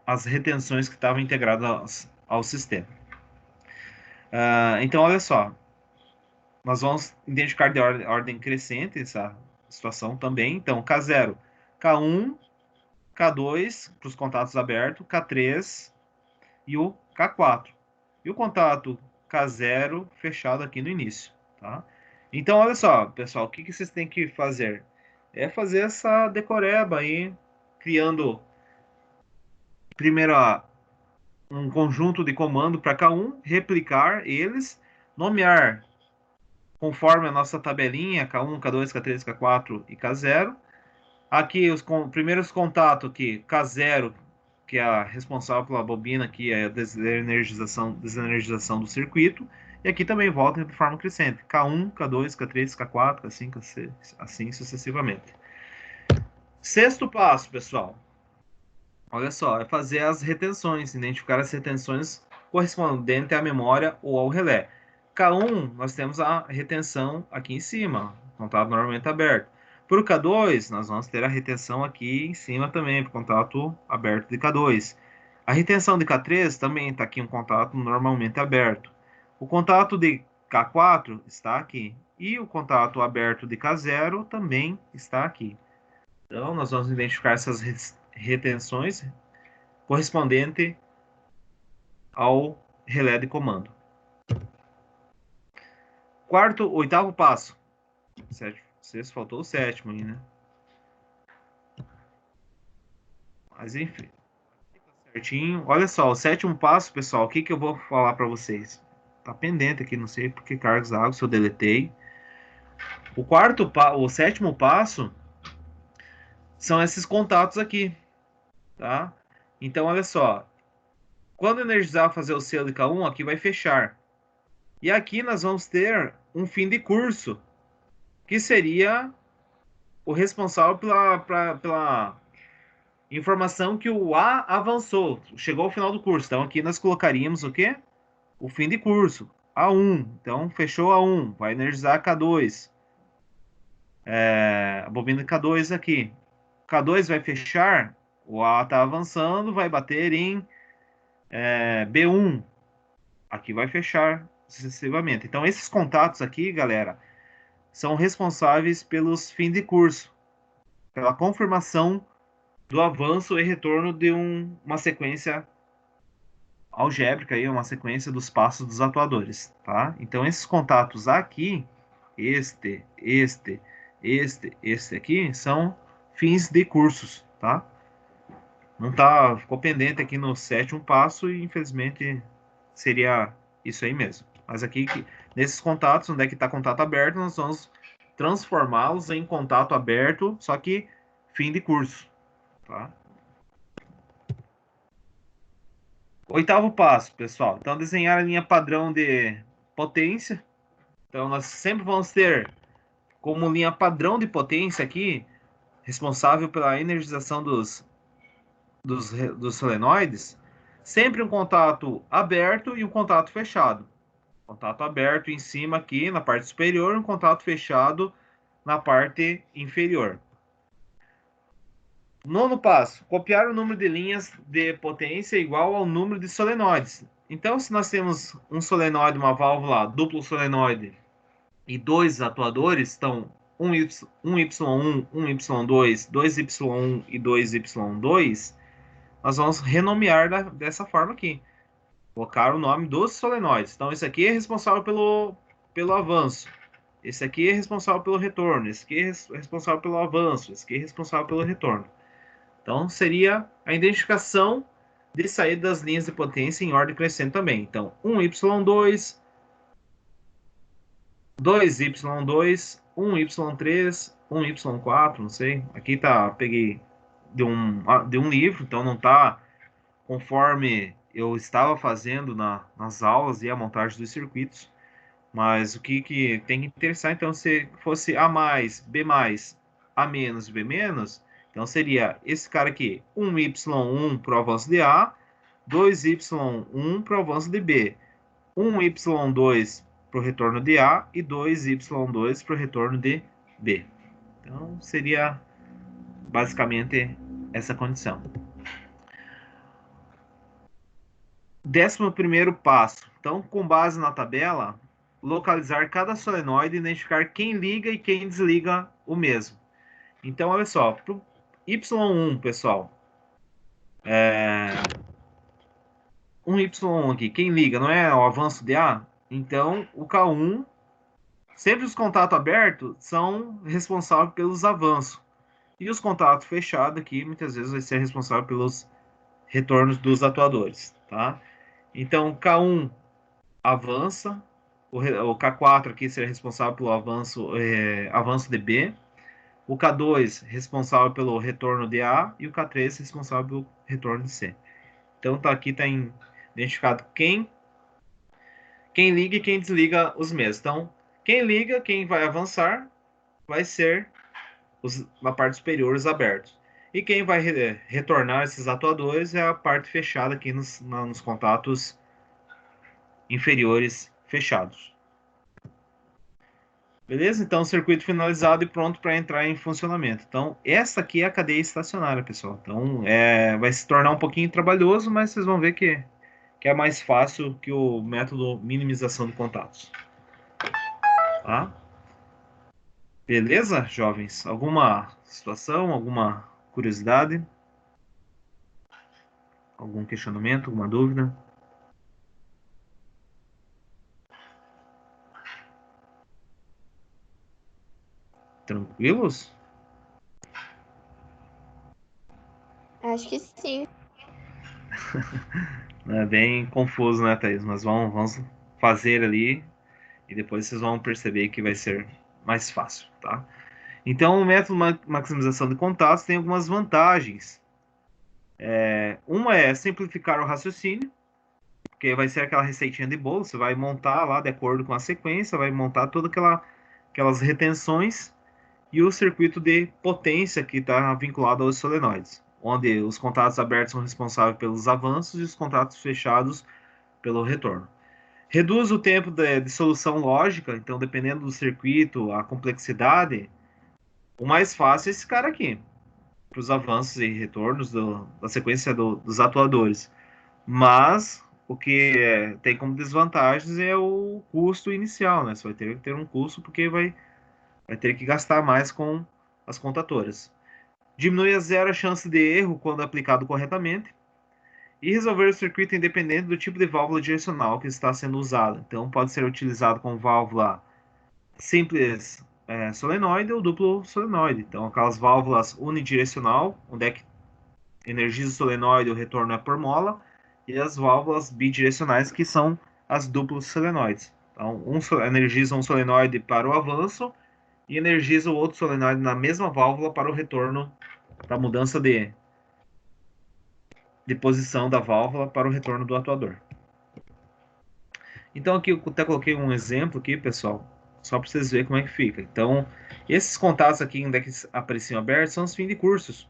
as retenções que estavam integradas ao sistema. Então, olha só. Nós vamos identificar de ordem crescente essa situação também. Então, K0, K1, K2 para os contatos abertos, K3 e o K4. E o contato K0 fechado aqui no início, tá? Então, olha só, pessoal, o que vocês têm que fazer? É fazer essa decoreba aí, criando primeiro um conjunto de comando para K1, replicar eles, nomear conforme a nossa tabelinha, K1, K2, K3, K4 e K0. Aqui os primeiros contatos aqui, K0, que é a responsável pela bobina, que é a desenergização do circuito. E aqui também volta de forma crescente. K1, K2, K3, K4, K5, assim sucessivamente. Sexto passo, pessoal. Olha só, é fazer as retenções, identificar as retenções correspondentes à memória ou ao relé. K1, nós temos a retenção aqui em cima, contato normalmente aberto. Para o K2, nós vamos ter a retenção aqui em cima também, para o contato aberto de K2. A retenção de K3 também está aqui um contato normalmente aberto. O contato de K4 está aqui. E o contato aberto de K0 também está aqui. Então, nós vamos identificar essas retenções correspondente ao relé de comando. Oitavo passo. Sexto, faltou o sétimo aí, né? Mas enfim. Certinho. Olha só, o sétimo passo, pessoal, o que eu vou falar para vocês? Tá pendente aqui, não sei porque cargos d'água, se eu deletei. O sétimo passo são esses contatos aqui, tá? Então, olha só. Quando energizar fazer o selo de K1, aqui vai fechar. E aqui nós vamos ter um fim de curso, que seria o responsável pela informação que o A avançou, chegou ao final do curso. Então, aqui nós colocaríamos o quê? O fim de curso, A1. Então, fechou A1, vai energizar K2. A bobina K2 aqui. K2 vai fechar, o A está avançando, vai bater em B1. Aqui vai fechar sucessivamente. Então, esses contatos aqui, galera, são responsáveis pelos fins de curso, pela confirmação do avanço e retorno de uma sequência algébrica, aí, uma sequência dos passos dos atuadores. Tá? Então, esses contatos aqui, este aqui, são fins de cursos. Tá? Não tá, ficou pendente aqui no sétimo passo e, infelizmente, seria isso aí mesmo. Mas aqui, nesses contatos, onde é que está contato aberto, nós vamos transformá-los em contato aberto, só que fim de curso. Tá? Oitavo passo, pessoal. Então, desenhar a linha padrão de potência. Então, nós sempre vamos ter como linha padrão de potência aqui, responsável pela energização dos solenoides, sempre um contato aberto e um contato fechado. Contato aberto em cima aqui na parte superior, um contato fechado na parte inferior. Nono passo, copiar o número de linhas de potência igual ao número de solenoides. Então, se nós temos um solenoide, uma válvula duplo solenoide e dois atuadores, então um Y1, um Y2, 2Y1 e 2Y2, nós vamos renomear dessa forma aqui. Colocar o nome dos solenoides. Então, esse aqui é responsável pelo avanço. Esse aqui é responsável pelo retorno. Esse aqui é responsável pelo avanço. Esse aqui é responsável pelo retorno. Então, seria a identificação de saída das linhas de potência em ordem crescente também. Então, 1Y2, 2Y2, 1Y3, 1Y4, não sei. Aqui tá, peguei de um livro, então não tá conforme eu estava fazendo nas aulas e a montagem dos circuitos. Mas o que tem que interessar, então, se fosse A mais, B mais, A menos e B menos, então seria esse cara aqui, 1Y1 para o avanço de A, 2Y1 para o avanço de B, 1Y2 para o retorno de A e 2Y2 para o retorno de B. Então, seria basicamente essa condição. 11º passo. Então, com base na tabela, localizar cada solenoide e identificar quem liga e quem desliga o mesmo. Então, olha só, para o Y1, pessoal, um Y1 aqui, quem liga, não é o avanço de A? Então, o K1, sempre os contatos abertos são responsáveis pelos avanços. E os contatos fechados aqui, muitas vezes, vai ser responsável pelos retornos dos atuadores, tá? Então, K1 avança, o K4 aqui será responsável pelo avanço de B, o K2 responsável pelo retorno de A e o K3 responsável pelo retorno de C. Então, aqui está identificado quem liga e quem desliga os mesmos. Então, quem liga, quem vai avançar, vai ser na parte superior os abertos. E quem vai retornar esses atuadores é a parte fechada aqui nos contatos inferiores fechados. Beleza? Então, circuito finalizado e pronto para entrar em funcionamento. Então, essa aqui é a cadeia estacionária, pessoal. Então, vai se tornar um pouquinho trabalhoso, mas vocês vão ver que é mais fácil que o método minimização de contatos. Tá? Beleza, jovens? Alguma situação, alguma curiosidade? Algum questionamento, alguma dúvida? Tranquilos? Acho que sim. É bem confuso, né, Thaís? Mas vamos fazer ali e depois vocês vão perceber que vai ser mais fácil, tá? Então, o método maximização de contatos tem algumas vantagens. Uma é simplificar o raciocínio, porque vai ser aquela receitinha de bolo, você vai montar lá de acordo com a sequência, vai montar todas aquelas retenções e o circuito de potência que está vinculado aos solenoides, onde os contatos abertos são responsáveis pelos avanços e os contatos fechados pelo retorno. Reduz o tempo de solução lógica, então dependendo do circuito, a complexidade, o mais fácil é esse cara aqui, para os avanços e retornos da sequência dos atuadores. Mas o que tem como desvantagens é o custo inicial, né? Você vai ter que ter um custo porque vai ter que gastar mais com as contatoras. Diminui a zero a chance de erro quando aplicado corretamente. E resolver o circuito independente do tipo de válvula direcional que está sendo usada. Então, pode ser utilizado com válvula simples solenoide ou duplo solenoide. Então, aquelas válvulas unidirecional, onde é que energiza o solenoide, o retorno é por mola, e as válvulas bidirecionais, que são as duplos solenoides. Então, energiza um solenoide para o avanço e energiza o outro solenoide na mesma válvula para o retorno, para a mudança de posição da válvula para o retorno do atuador. Então aqui eu até coloquei um exemplo aqui, pessoal, só para vocês verem como é que fica. Então, esses contatos aqui onde é que apareciam abertos são os fins de cursos.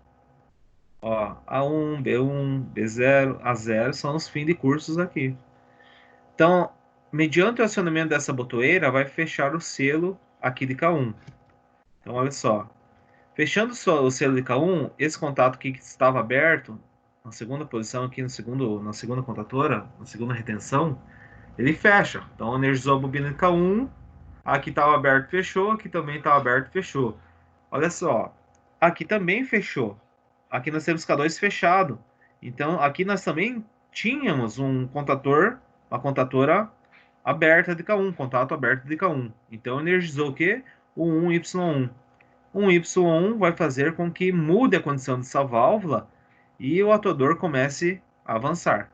Ó, A1, B1, B0, A0 são os fins de cursos aqui. Então, mediante o acionamento dessa botoeira, vai fechar o selo aqui de K1. Então, olha só. Fechando o selo de K1, esse contato aqui que estava aberto, na segunda posição aqui na segunda contatora, na segunda retenção, ele fecha. Então, energizou a bobina de K1, aqui estava aberto, fechou, aqui também estava aberto, fechou. Olha só, aqui também fechou. Aqui nós temos K2 fechado. Então, aqui nós também tínhamos uma contatora aberta de K1, contato aberto de K1. Então, energizou o quê? O 1Y1. Um Y1 vai fazer com que mude a condição dessa válvula e o atuador comece a avançar.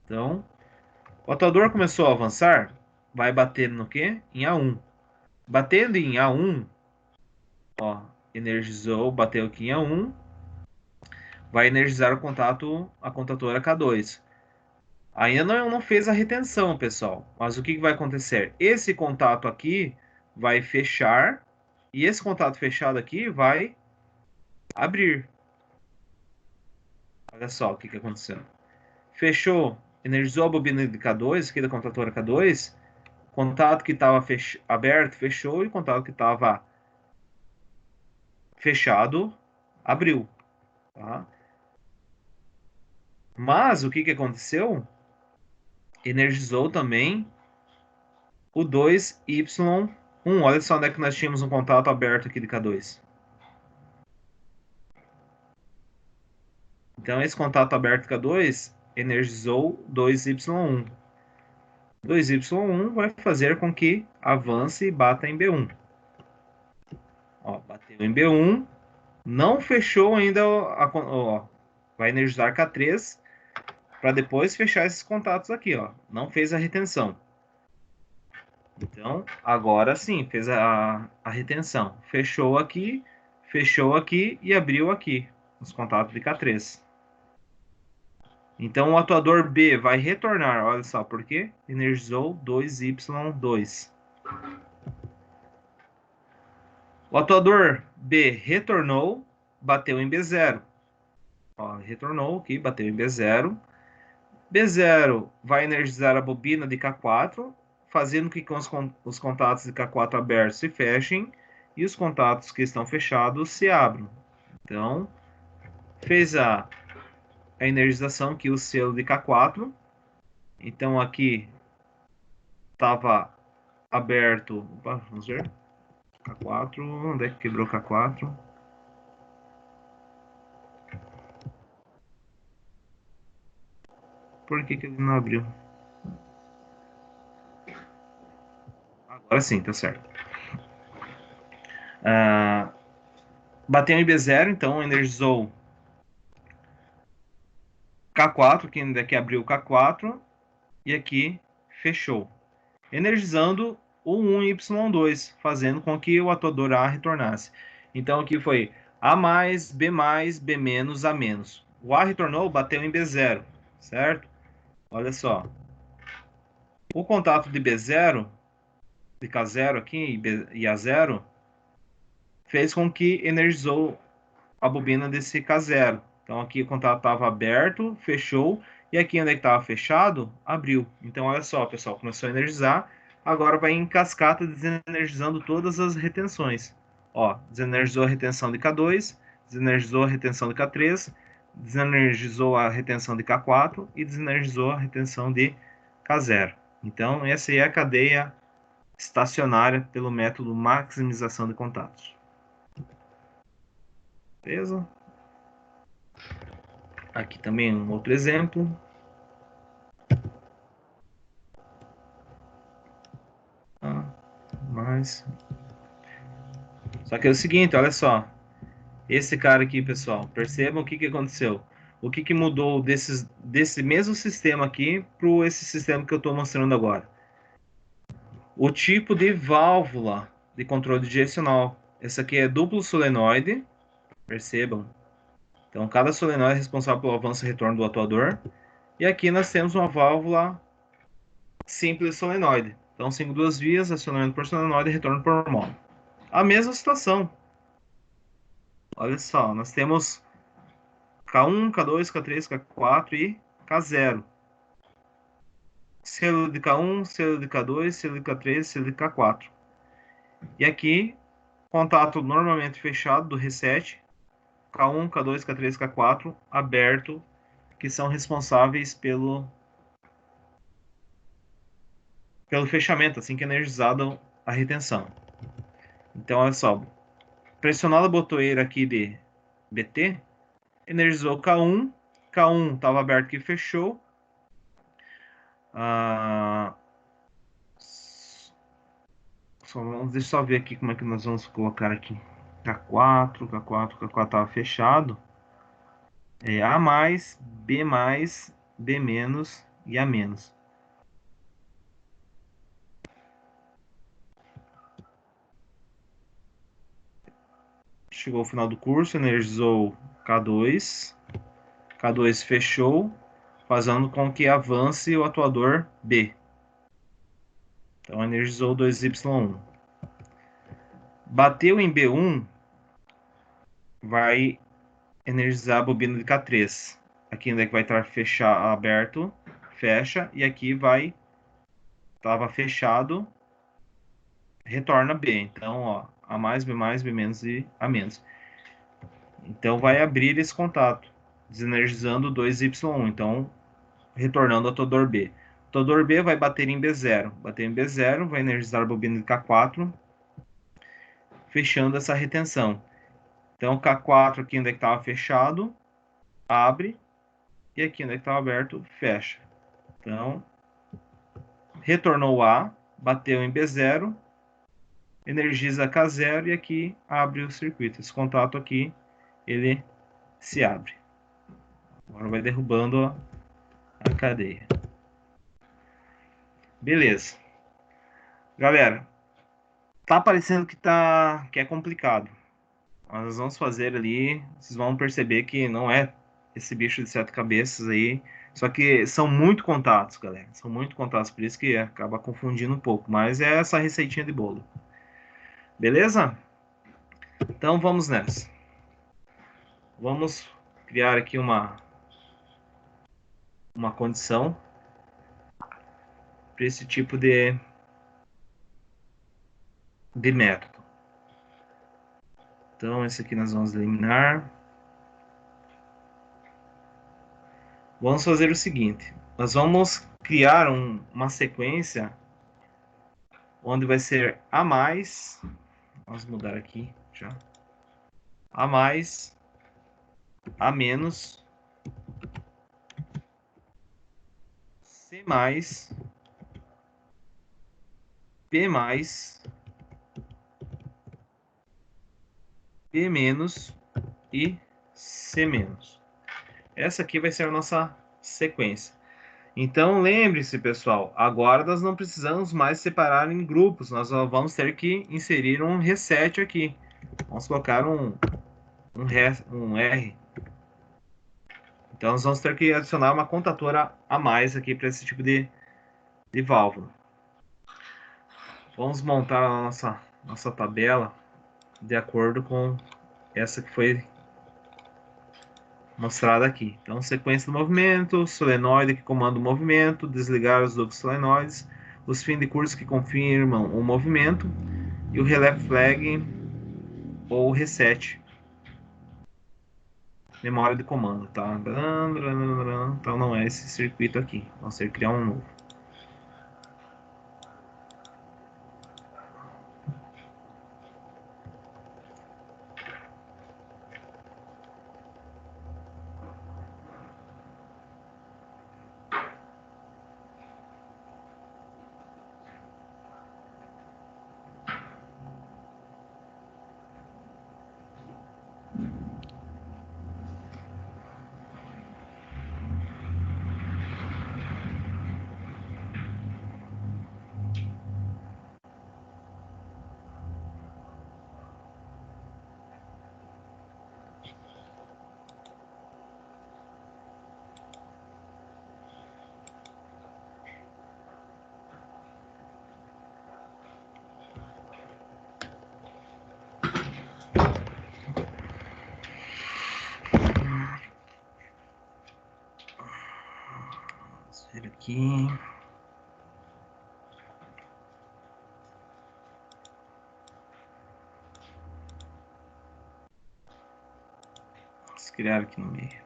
Então, o atuador começou a avançar, vai bater no quê? Em A1. Batendo em A1, ó, energizou, bateu aqui em A1, vai energizar a contatora K2. Ainda não fez a retenção, pessoal. Mas o que vai acontecer? Esse contato aqui vai fechar e esse contato fechado aqui vai abrir. Olha só o que aconteceu. Fechou, energizou a bobina de K2, aqui da contatora K2, contato que estava aberto, fechou, e o contato que estava fechado, abriu. Tá? Mas o que aconteceu? energizou também o 2Y1. Olha só onde é que nós tínhamos um contato aberto aqui de K2. Então, esse contato aberto K2 energizou 2Y1. 2Y1 vai fazer com que avance e bata em B1. Ó, bateu em B1, não fechou ainda, vai energizar K3 para depois fechar esses contatos aqui, ó. Não fez a retenção. Então, agora sim, fez a retenção. Fechou aqui e abriu aqui os contatos de K3. Então, o atuador B vai retornar, olha só, porque energizou 2Y2. O atuador B retornou, bateu em B0. Ó, retornou aqui, bateu em B0. B0 vai energizar a bobina de K4, fazendo com que os contatos de K4 abertos se fechem e os contatos que estão fechados se abram. Então, fez a energização aqui, o selo de K4. Então, aqui estava aberto. Opa, vamos ver. K4, onde é que quebrou K4? Por que ele não abriu? Agora sim, tá certo. Bateu em B0, então energizou K4, que ainda que abriu K4, e aqui fechou. Energizando o 1Y2, fazendo com que o atuador A retornasse. Então aqui foi A+, B+, B-, A-. O A retornou, bateu em B0, certo? Olha só. O contato de B0, de K0 aqui e A0, fez com que energizou a bobina desse K0. Então aqui o contato estava aberto, fechou, e aqui onde estava fechado, abriu. Então olha só, pessoal, começou a energizar, agora vai em cascata desenergizando todas as retenções. Ó, desenergizou a retenção de K2, desenergizou a retenção de K3, desenergizou a retenção de K4 e desenergizou a retenção de K0. Então essa é a cadeia estacionária pelo método maximização de contatos. Beleza? Aqui também um outro exemplo. Só que é o seguinte, olha só. Esse cara aqui, pessoal, percebam o que aconteceu. O que mudou desse mesmo sistema aqui para esse sistema que eu estou mostrando agora. O tipo de válvula de controle direcional. Essa aqui é duplo solenoide. Percebam. Então, cada solenoide é responsável pelo avanço e retorno do atuador. E aqui nós temos uma válvula simples solenoide. Então, 5 duas vias, acionamento por solenoide e retorno por mono. A mesma situação. Olha só, nós temos K1, K2, K3, K4 e K0. Selo de K1, selo de K2, selo de K3, selo de K4. E aqui, contato normalmente fechado do reset, K1, K2, K3, K4, aberto, que são responsáveis pelo fechamento, assim que é energizado a retenção. Então, olha só, pressionado a botoeira aqui de BT, energizou K1, K1 estava aberto que fechou. Deixa eu só ver aqui como é que nós vamos colocar aqui. K4 estava fechado. A+, B+, B- e A-. Chegou ao final do curso, energizou K2. K2 fechou, fazendo com que avance o atuador B. Então, energizou 2Y1. Bateu em B1, vai energizar a bobina de K3. Aqui onde é que vai estar aberto, fecha, e aqui estava fechado, retorna B. Então, ó, A+, B+, B- e A-. Então, vai abrir esse contato, desenergizando 2Y1. Então, retornando ao atuador B. Computador B vai bater em B0. Bater em B0, vai energizar a bobina de K4, fechando essa retenção. Então, K4 aqui onde é que estava fechado, abre, e aqui onde é que estava aberto, fecha. Então, retornou A, bateu em B0, energiza K0 e aqui abre o circuito. Esse contato aqui, ele se abre. Agora vai derrubando a cadeia. Beleza. Galera, tá parecendo que é complicado. Nós vamos fazer ali, vocês vão perceber que não é esse bicho de 7 cabeças aí, só que são muito contatos, galera. São muito contatos, por isso que acaba confundindo um pouco, mas é essa receitinha de bolo. Beleza? Então vamos nessa. Vamos criar aqui uma condição para esse tipo de método. Então, esse aqui nós vamos eliminar. Vamos fazer o seguinte. Nós vamos criar uma sequência onde vai ser A mais. Vamos mudar aqui já. A mais, A menos, C mais, B mais, B menos e C menos. Essa aqui vai ser a nossa sequência. Então, lembre-se, pessoal, agora nós não precisamos mais separar em grupos, nós vamos ter que inserir um reset aqui. Vamos colocar um R. Então, nós vamos ter que adicionar uma contatora a mais aqui para esse tipo de válvula. Vamos montar a nossa tabela de acordo com essa que foi mostrada aqui. Então, sequência do movimento, solenoide que comanda o movimento, desligar os ductos solenoides, os fins de curso que confirmam o movimento e o relé flag ou reset, memória de comando, tá? Então, não é esse circuito aqui. Vamos ter que criar um novo. Vamos ver aqui. Vamos criar aqui no meio.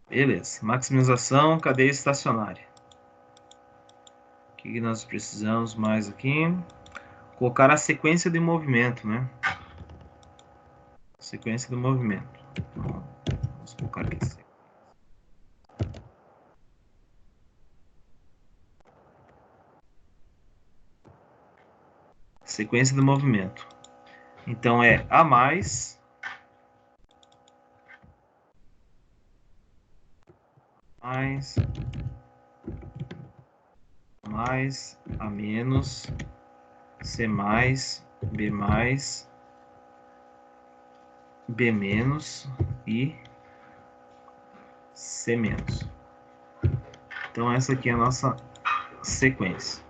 Beleza, maximização, cadeia estacionária. O que nós precisamos mais aqui? Colocar a sequência de movimento, né? Sequência do movimento. Então, vamos colocar aqui. Sequência do movimento. Então é A mais, A menos, C mais, B mais, B menos e C menos. Então essa aqui é a nossa sequência.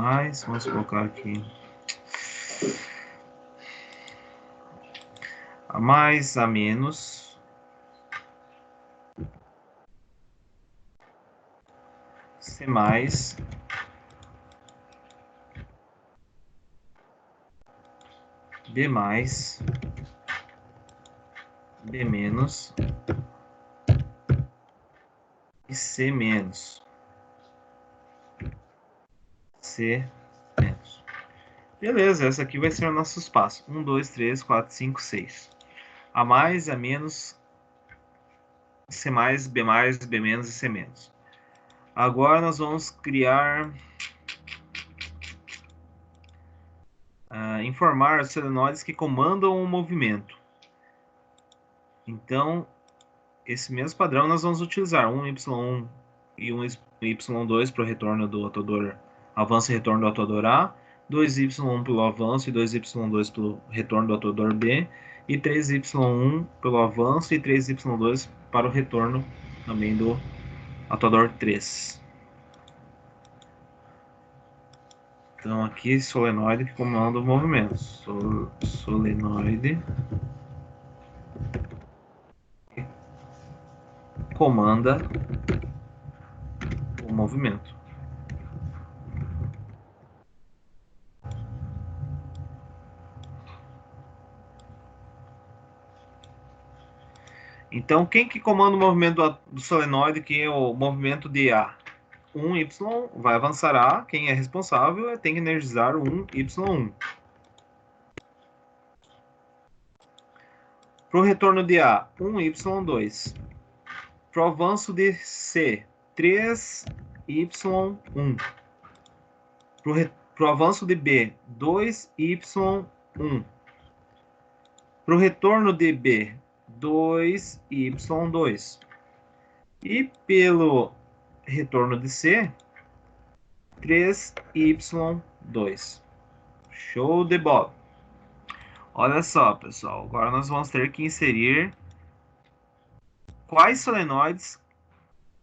mais, vamos colocar aqui A mais, A menos, C mais, B mais, B menos e C menos. C menos. Beleza, essa aqui vai ser o nosso espaço. 1, 2, 3, 4, 5, 6. A mais, A menos, C mais, B menos e C menos. Agora nós vamos criar... informar os solenoides que comandam o movimento. Então, esse mesmo padrão nós vamos utilizar um Y1 e um Y2 para o retorno do atuador, avanço e retorno do atuador A, 2Y1 pelo avanço e 2Y2 pelo retorno do atuador B, e 3Y1 pelo avanço e 3Y2 para o retorno também do atuador 3. Então aqui solenoide que comanda o movimento. Solenoide que comanda o movimento. Então quem que comanda o movimento do solenoide, que é o movimento de A? 1Y vai avançar A, quem é responsável tem que energizar 1Y1. Para o retorno de A, 1Y2. Para o avanço de C, 3Y1. Para o avanço de B, 2Y1. Para o retorno de B, 2Y2. E pelo retorno de C, 3Y2. Show de bola. Olha só, pessoal. Agora nós vamos ter que inserir quais solenoides,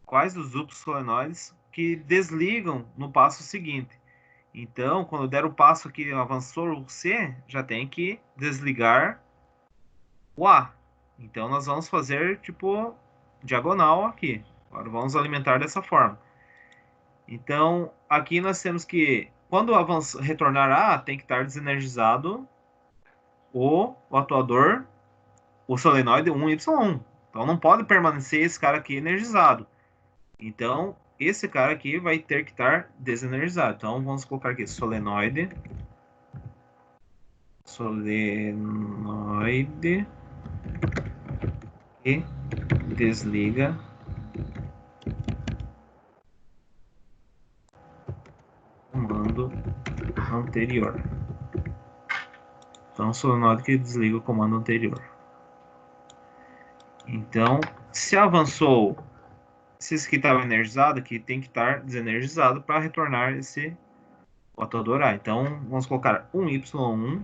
quais dos duplos solenoides que desligam no passo seguinte. Então, quando der o passo que avançou o C, já tem que desligar o A. Então, nós vamos fazer tipo diagonal aqui. Agora vamos alimentar dessa forma. Então, aqui nós temos que, quando retornar A, tem que estar desenergizado o atuador, o solenoide 1Y1. Então, não pode permanecer esse cara aqui energizado. Então, esse cara aqui vai ter que estar desenergizado. Então, vamos colocar aqui solenoide e desliga comando anterior. Então, solenoide que desliga o comando anterior. Então, se avançou, se esse aqui estava energizado, aqui tem que estar desenergizado para retornar esse atuador A. Então, vamos colocar 1Y1.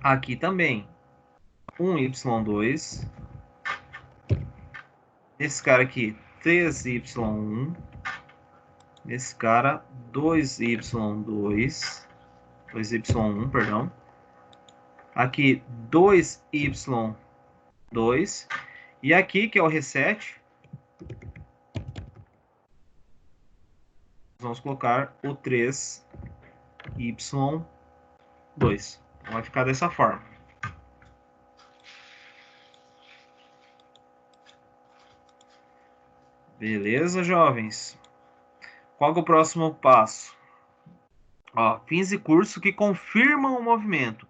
Aqui também, 1Y2. Esse cara aqui, 3Y1. Esse cara, 2Y1, perdão. Aqui, 2Y2. E aqui, que é o reset, vamos colocar o 3Y2. Então, vai ficar dessa forma. Beleza, jovens? Qual que é o próximo passo? Ó, fins e curso que confirmam o movimento.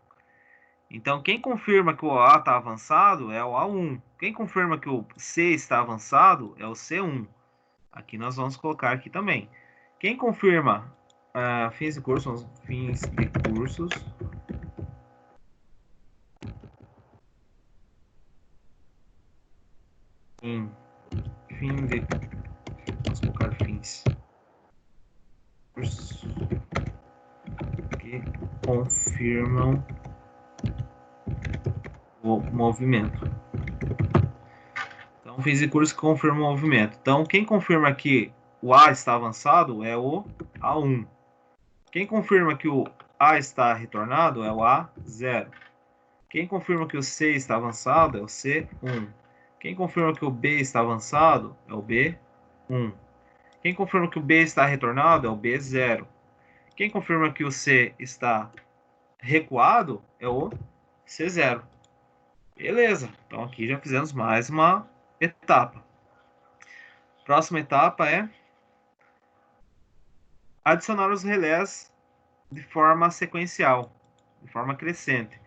Então, quem confirma que o A está avançado é o A1. Quem confirma que o C está avançado é o C1. Aqui nós vamos colocar aqui também. Quem confirma fins de cursos, fim de, vamos colocar fins cursos que confirmam o movimento. Então, fins de curso que confirmam o movimento. Então, quem confirma que o A está avançado é o A1. Quem confirma que o A está retornado é o A0. Quem confirma que o C está avançado é o C1. Quem confirma que o B está avançado é o B1. Quem confirma que o B está retornado é o B0. Quem confirma que o C está recuado é o C0. Beleza, então aqui já fizemos mais uma etapa. Próxima etapa é adicionar os relés de forma sequencial, de forma crescente.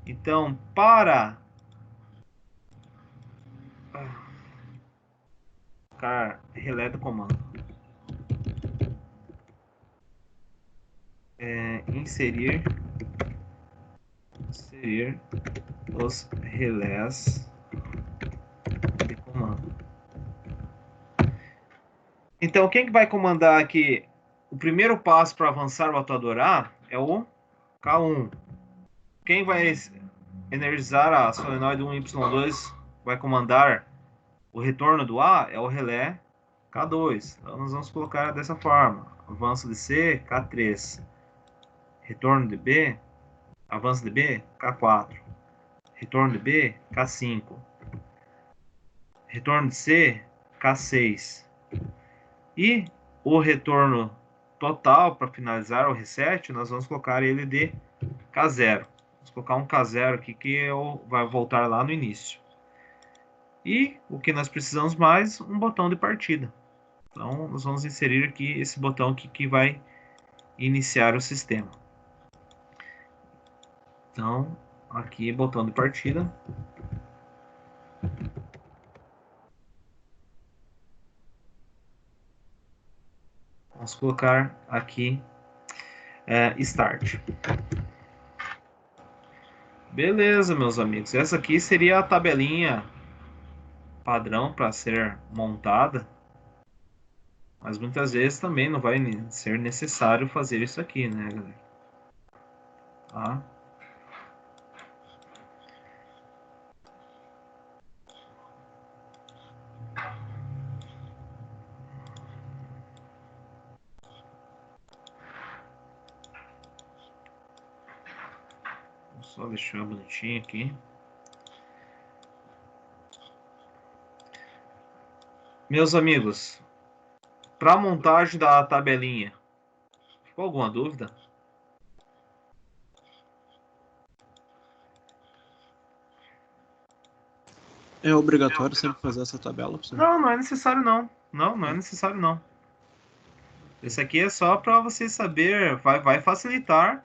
Então, para colocar relé do comando, inserir os relés de comando. Então, quem que vai comandar aqui? O primeiro passo para avançar o atuador A é o K1. Quem vai energizar a solenoide 1Y2 vai comandar o retorno do A é o relé K2. Então, nós vamos colocar dessa forma. Avanço de C, K3. Retorno de B, avanço de B, K4. Retorno de B, K5. Retorno de C, K6. E o retorno total, para finalizar o reset, nós vamos colocar ele de K0. Vamos colocar um K0 aqui que vai voltar lá no início. E o que nós precisamos mais? Um botão de partida. Então, nós vamos inserir aqui esse botão aqui que vai iniciar o sistema. Então, aqui botão de partida. Vamos colocar aqui Start. Beleza, meus amigos. Essa aqui seria a tabelinha padrão para ser montada. Mas muitas vezes também não vai ser necessário fazer isso aqui, né, galera? Tá? Vou só deixar bonitinho aqui. Meus amigos, para a montagem da tabelinha, ficou alguma dúvida? É obrigatório sempre fazer essa tabela, professor? Não, não é necessário não. Não é necessário não. Esse aqui é só para você saber, vai facilitar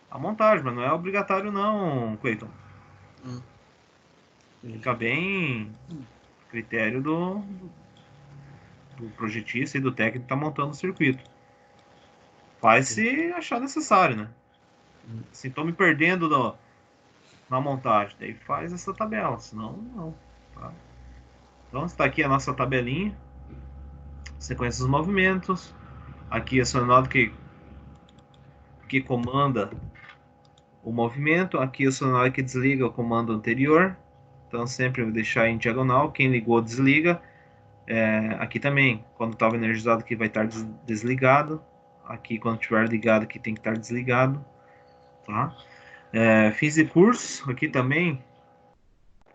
a montagem, mas não é obrigatório não, Cleiton. Fica bem critério do projetista e do técnico que está montando o circuito. Faz se achar necessário, né? Se estou me perdendo na montagem, daí faz essa tabela, senão não. Tá? Então está aqui a nossa tabelinha, sequência dos movimentos. Aqui a solenoide que comanda o movimento. Aqui a solenoide que desliga o comando anterior. Então sempre vou deixar em diagonal. Quem ligou desliga. Aqui também, quando estava energizado, aqui vai estar desligado. Aqui, quando estiver ligado, aqui tem que estar desligado. Tá? Fins de curso, aqui também,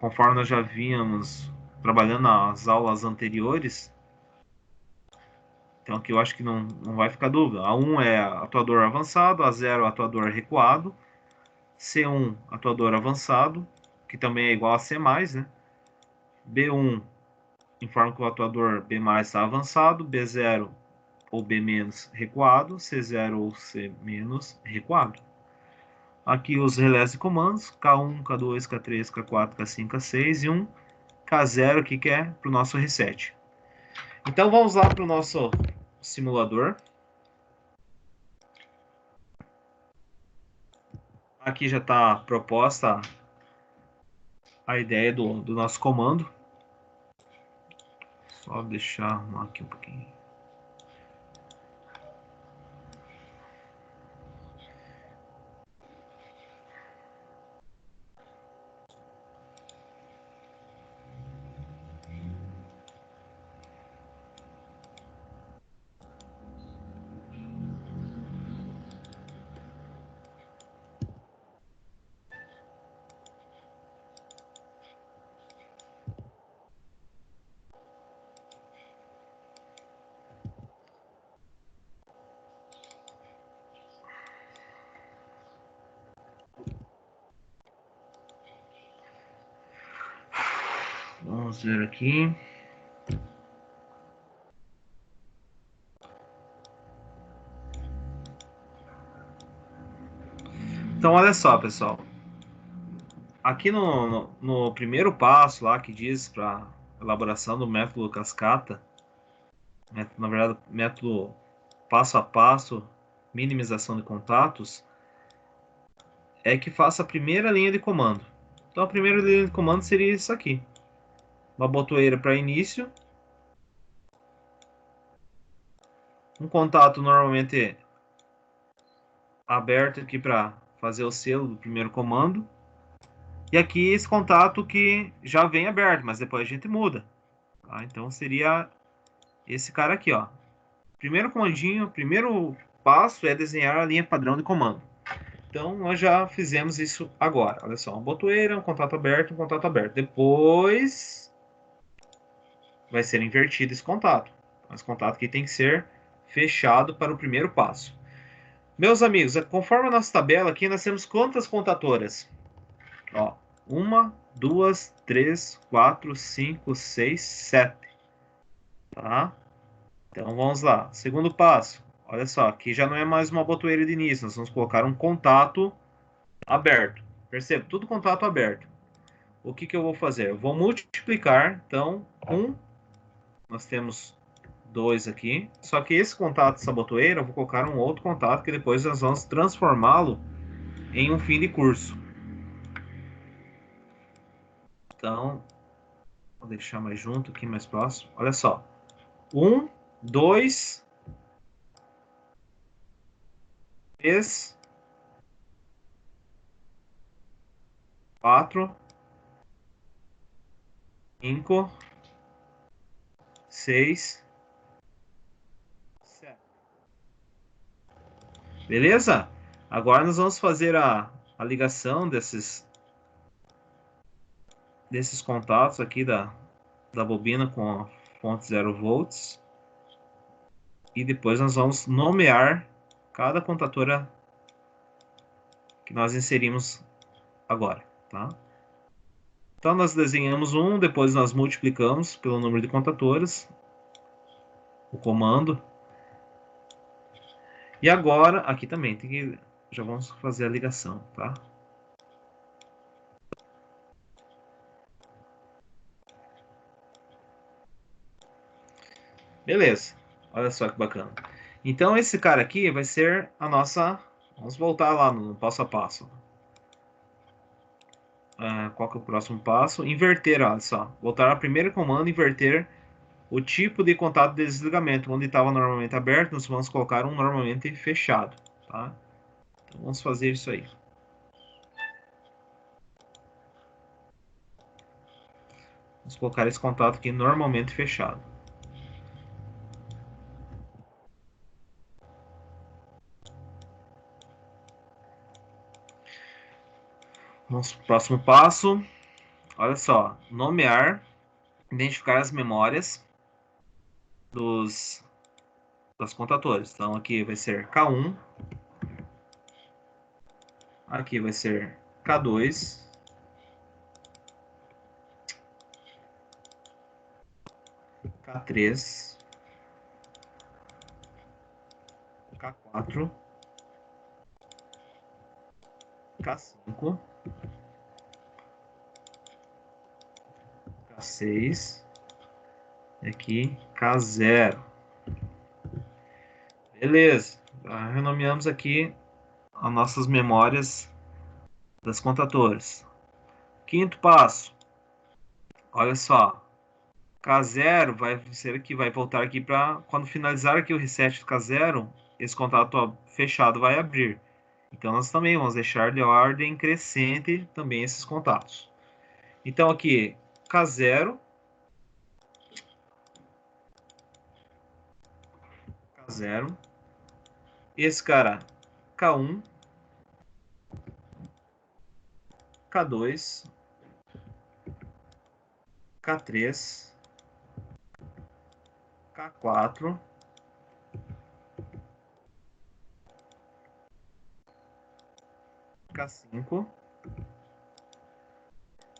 conforme nós já vínhamos trabalhando nas aulas anteriores. Então aqui eu acho que não vai ficar dúvida. A1 é atuador avançado, A0 atuador recuado, C1 atuador avançado, que também é igual a C+, né? B1 informa que o atuador B+ está avançado, B0 ou B- recuado, C0 ou C- recuado. Aqui os relés de comandos, K1, K2, K3, K4, K5, K6 e um K0 aqui que é para o nosso reset. Então vamos lá para o nosso simulador. Aqui já está proposta a ideia do nosso comando. Só deixar arrumar aqui um pouquinho. Vamos ver aqui. Então, olha só, pessoal. Aqui no primeiro passo lá que diz para elaboração do método cascata, na verdade, método passo a passo, minimização de contatos, é que faça a primeira linha de comando. Então, a primeira linha de comando seria isso aqui. Uma botoeira para início. Um contato normalmente aberto aqui para fazer o selo do primeiro comando. E aqui esse contato que já vem aberto, mas depois a gente muda. Tá? Então seria esse cara aqui, ó. Primeiro comandinho, primeiro passo é desenhar a linha padrão de comando. Então nós já fizemos isso agora. Olha só, uma botoeira, um contato aberto, um contato aberto. Depois vai ser invertido esse contato. Esse contato aqui tem que ser fechado para o primeiro passo. Meus amigos, conforme a nossa tabela aqui, nós temos quantas contatoras? Ó, 1, 2, 3, 4, 5, 6, 7. Tá? Então vamos lá. Segundo passo. Olha só, aqui já não é mais uma botoeira de início, nós vamos colocar um contato aberto. Perceba, tudo contato aberto. O que eu vou fazer? Eu vou multiplicar, então, nós temos 2 aqui, só que esse contato dessa botoeira, eu vou colocar um outro contato, que depois nós vamos transformá-lo em um fim de curso. Então, vou deixar mais junto aqui, mais próximo. Olha só. 1, 2, 3, 4, 5, 6, 7. Beleza? Agora nós vamos fazer a ligação desses contatos aqui da bobina com a fonte 0 volts. E depois nós vamos nomear cada contatora que nós inserimos agora, tá? Então nós desenhamos depois nós multiplicamos pelo número de contatoras, o comando. E agora, aqui também, já vamos fazer a ligação, tá? Beleza, olha só que bacana. Então esse cara aqui vai ser a nossa... Vamos voltar lá no passo a passo. Qual que é o próximo passo? Inverter, olha só. Voltar ao primeiro comando, inverter o tipo de contato de desligamento. Onde estava normalmente aberto, nós vamos colocar um normalmente fechado, tá? Então vamos fazer isso aí. Vamos colocar esse contato aqui normalmente fechado. Vamos pro próximo passo. Olha só, nomear, identificar as memórias das contatoras. Então aqui vai ser K1, aqui vai ser K2, K3, K4, K5, K6 e aqui K0. Beleza, já renomeamos aqui as nossas memórias das contatoras. Quinto passo, olha só, K0 vai ser aqui, vai voltar aqui para quando finalizar aqui o reset do K0, esse contato fechado vai abrir. Então nós também vamos deixar de ordem crescente também esses contatos. Então aqui K0, K0, esse cara K1, K2, K3, K4, K5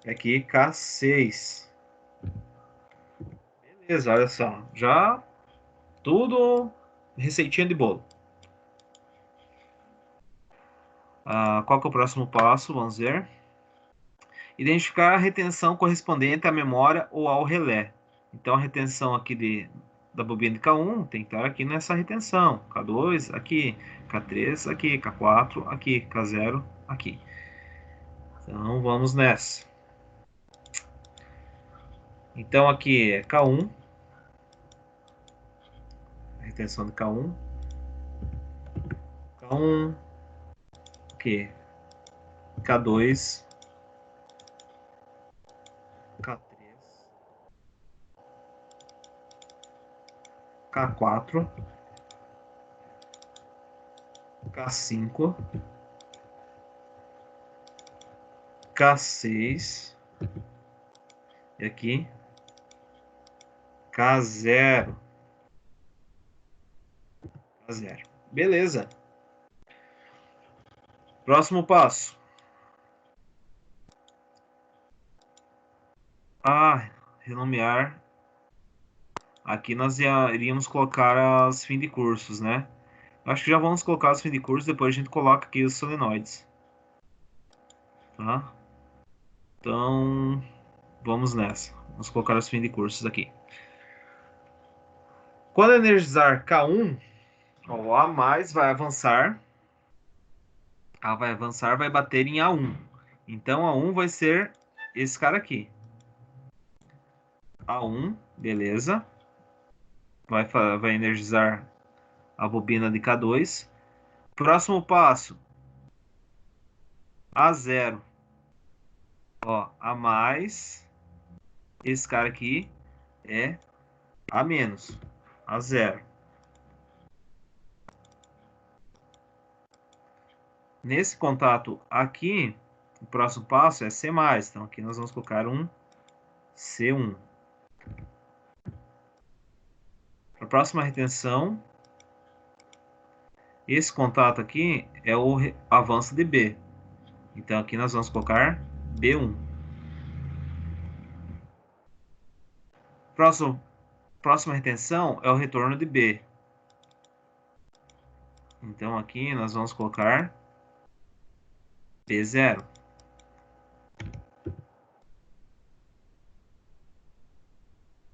e aqui K6. Beleza, olha só. Já tudo receitinha de bolo. Qual que é o próximo passo? Vamos ver. Identificar a retenção correspondente à memória ou ao relé. Então, a retenção aqui da bobina de K1 tem que estar aqui nessa retenção. K2 aqui, K3 aqui, K4 aqui, K0 aqui. Então, vamos nessa. Então, aqui é K1. A retenção de K1. K1. Aqui. K2. K3. K4. K5. K6. E aqui. K0. K0. Beleza. Próximo passo. Renomear. Aqui nós iríamos colocar as fim de cursos, né? Acho que já vamos colocar os fim de curso, depois a gente coloca aqui os solenoides. Tá? Então, vamos nessa. Vamos colocar os fim de cursos aqui. Quando energizar K1, o A mais vai avançar. A vai avançar, vai bater em A1. Então, A1 vai ser esse cara aqui. A1, beleza. Vai energizar a bobina de K2. Próximo passo. A0. Ó, A mais. Esse cara aqui é A menos. A0. Nesse contato aqui, o próximo passo é C+. Então, aqui nós vamos colocar um C1. Para a próxima retenção, esse contato aqui é o avanço de B. Então, aqui nós vamos colocar B1. Próxima retenção é o retorno de B. Então, aqui nós vamos colocar B0.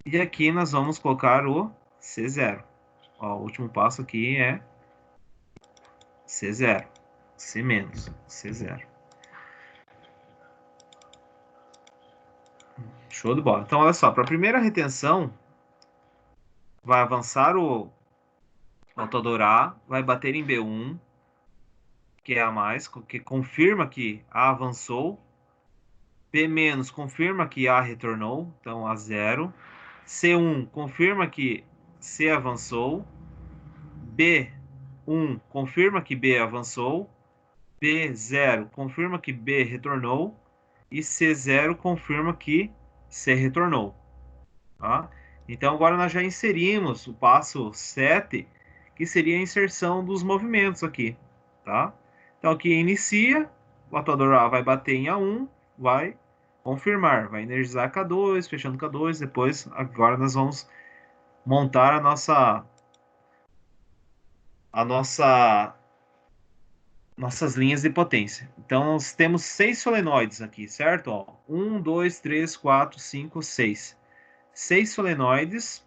E aqui nós vamos colocar o C0. Ó, o último passo aqui é C0. C menos, C0. Show de bola. Então, olha só, para a primeira retenção, vai avançar o autodor A, vai bater em B1, que é A mais, que confirma que A avançou. B menos confirma que A retornou, então A0. C1 confirma que C avançou. B1 confirma que B avançou. B0 confirma que B retornou. E C0 confirma que C retornou. Tá? Então, agora nós já inserimos o passo 7, que seria a inserção dos movimentos aqui. Tá? Então, aqui inicia, o atuador A vai bater em A1, vai confirmar, vai energizar K2, fechando K2, depois, agora nós vamos montar nossas linhas de potência. Então, nós temos 6 solenoides aqui, certo? Ó, 1, 2, 3, 4, 5, 6. 6 solenoides.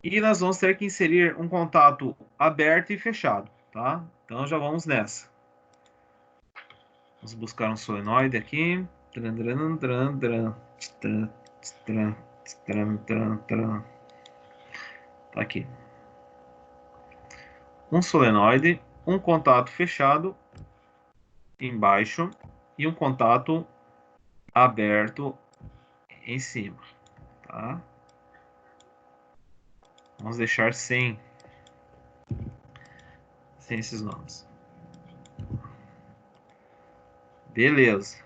E nós vamos ter que inserir um contato aberto e fechado, tá? Então, já vamos nessa. Vamos buscar um solenoide aqui. Tá aqui. Um solenoide, um contato fechado embaixo e um contato aberto em cima, tá? Vamos deixar sem esses nomes. Beleza.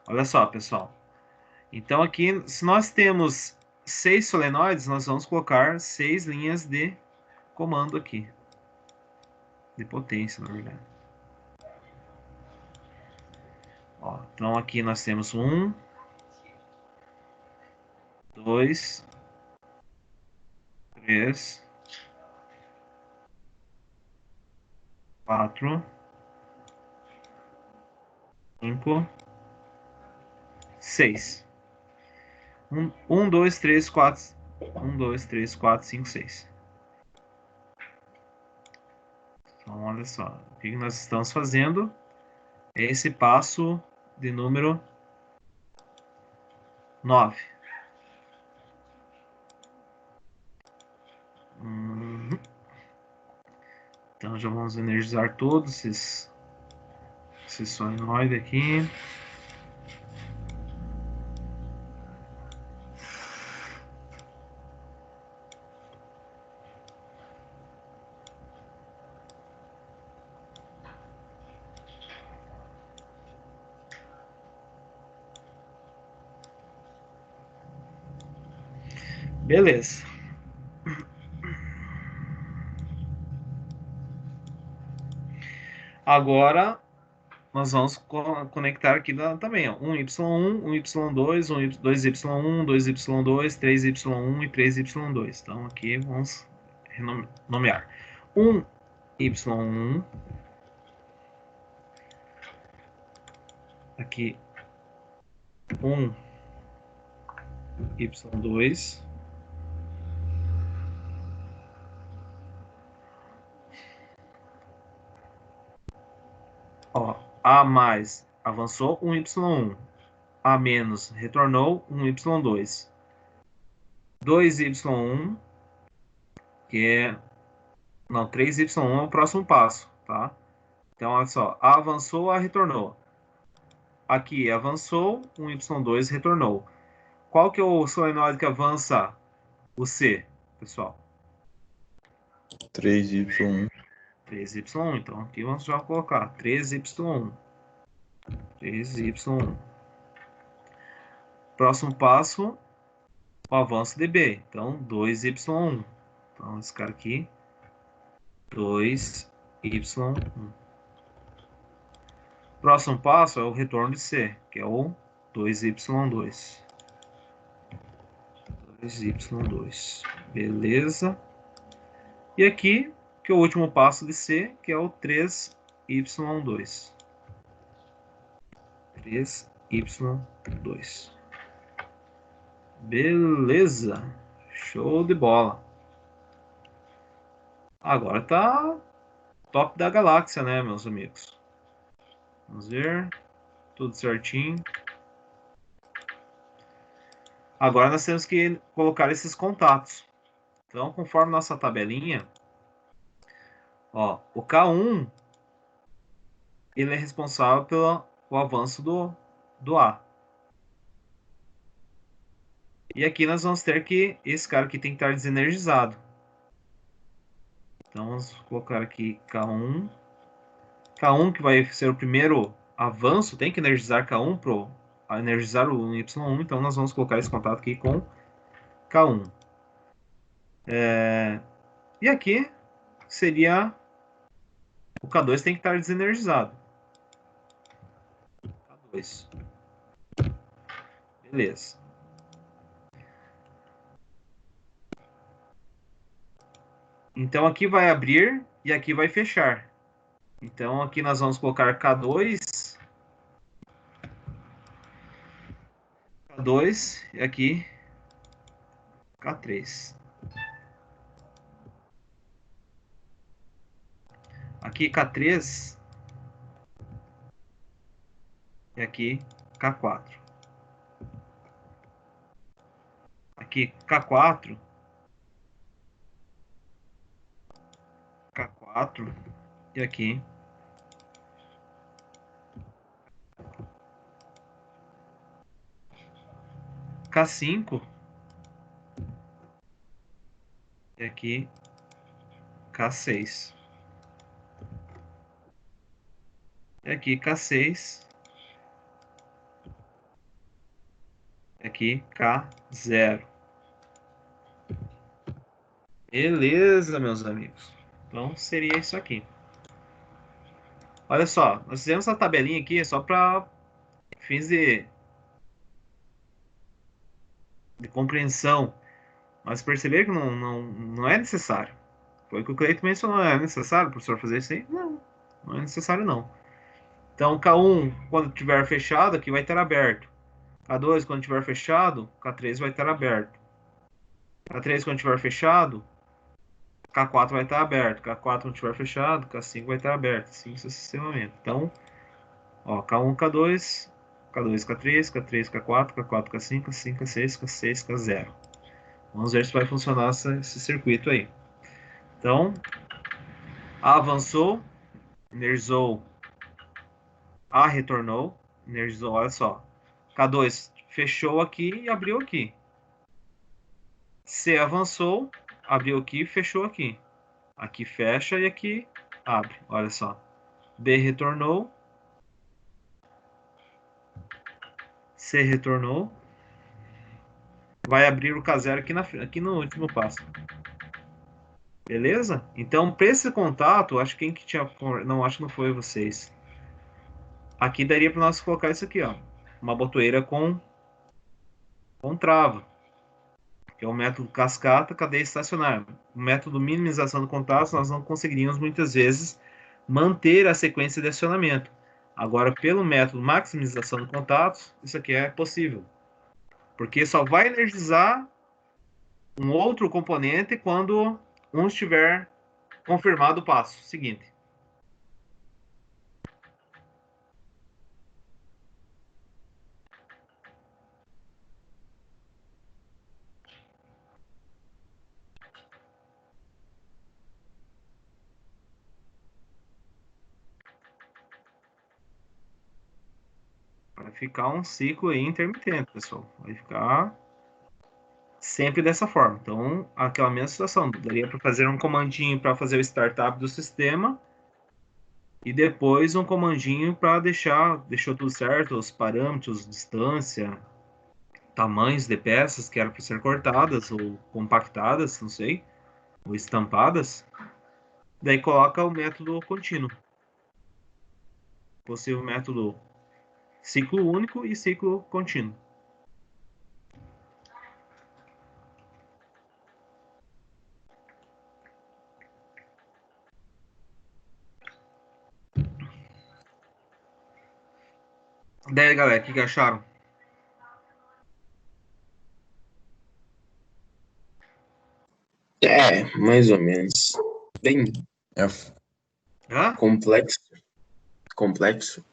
Olha só, pessoal. Então, aqui, se nós temos 6 solenoides, nós vamos colocar 6 linhas de comando aqui. De potência, na verdade. Ó, então aqui nós temos 1, 2, 3, 4, 5, 6. 1, 2, 3, 4. 1, 2, 3, 4, 5, 6. Então, olha só. O que nós estamos fazendo é esse passo de número 9. Então, já vamos energizar todos esses solenoides aqui. Beleza. Agora, nós vamos conectar aqui também, ó, um Y1, um Y2, um 2Y1, 2Y2, 3Y1 e 3Y2. Então, aqui vamos nomear. Um Y1, aqui um Y2, ó, A mais avançou, um Y1, A menos retornou, um Y2, 2Y1, que é, não, 3Y1 é o próximo passo, tá? Então, olha só, A avançou, A retornou. Aqui avançou, um Y2 retornou. Qual que é o solenoide que avança o C, pessoal? 3Y1. 3Y1. Então, aqui vamos já colocar 3Y1. 3Y1. Próximo passo, o avanço de B. Então, 2Y1. Então, esse cara aqui, 2Y1. Próximo passo é o retorno de C, que é o 2Y2. 2Y2. Beleza. E aqui, que é o último passo de C, que é o 3Y2. 3Y2. Beleza. Show de bola. Agora tá top da galáxia, né, meus amigos? Vamos ver. Tudo certinho. Agora nós temos que colocar esses contatos. Então, conforme nossa tabelinha, ó, o K1 ele é responsável pelo avanço do A. E aqui nós vamos ter que esse cara aqui tem que estar desenergizado. Então vamos colocar aqui K1. K1 que vai ser o primeiro avanço, tem que energizar K1 para energizar o Y1. Então nós vamos colocar esse contato aqui com K1. E aqui seria o K2 tem que estar desenergizado. K2. Beleza. Então aqui vai abrir e aqui vai fechar. Então aqui nós vamos colocar K2. K2 e aqui K3. Aqui K3 e aqui K4. Aqui K4. K4 e aqui K5 e aqui K6 e aqui K6 e aqui K0. Beleza, meus amigos. Então seria isso aqui. Olha só, nós fizemos essa tabelinha aqui só para fins de compreensão, mas perceber que não é necessário. Foi o que o Cleiton mencionou. É necessário, professor, fazer isso aí? Não é necessário não. Então, K1, quando estiver fechado, aqui vai estar aberto. K2, quando estiver fechado, K3 vai estar aberto. K3, quando estiver fechado, K4 vai estar aberto. K4, quando estiver fechado, K5 vai estar aberto. Assim sucessivamente. Então, ó, K1, K2, K2, K3, K3, K4, K4, K5, K5, K6, K6, K0. Vamos ver se vai funcionar esse circuito aí. Então, A avançou, energizou, A retornou, energizou, olha só. K2 fechou aqui e abriu aqui. C avançou, abriu aqui e fechou aqui. Aqui fecha e aqui abre, olha só. B retornou. C retornou. Vai abrir o K0 aqui no último passo. Beleza? Então, para esse contato, acho que quem que tinha... Não, acho que não foi vocês. Aqui daria para nós colocar isso aqui, ó. Uma botoeira com trava. Que é o método cascata, cadeia estacionária. O método minimização de contatos, nós não conseguiríamos muitas vezes manter a sequência de acionamento. Agora, pelo método maximização de contatos, isso aqui é possível. Porque só vai energizar um outro componente quando um estiver confirmado o passo seguinte. Vai ficar um ciclo aí intermitente, pessoal. Vai ficar sempre dessa forma. Então, aquela mesma situação. Daria para fazer um comandinho para fazer o startup do sistema e depois um comandinho para deixou tudo certo, os parâmetros, distância, tamanhos de peças que eram para ser cortadas ou compactadas, não sei, ou estampadas. Daí coloca o método contínuo. Possível método ciclo único e ciclo contínuo. Daí, galera, o que acharam? Mais ou menos. Bem Hã? complexo. Complexo.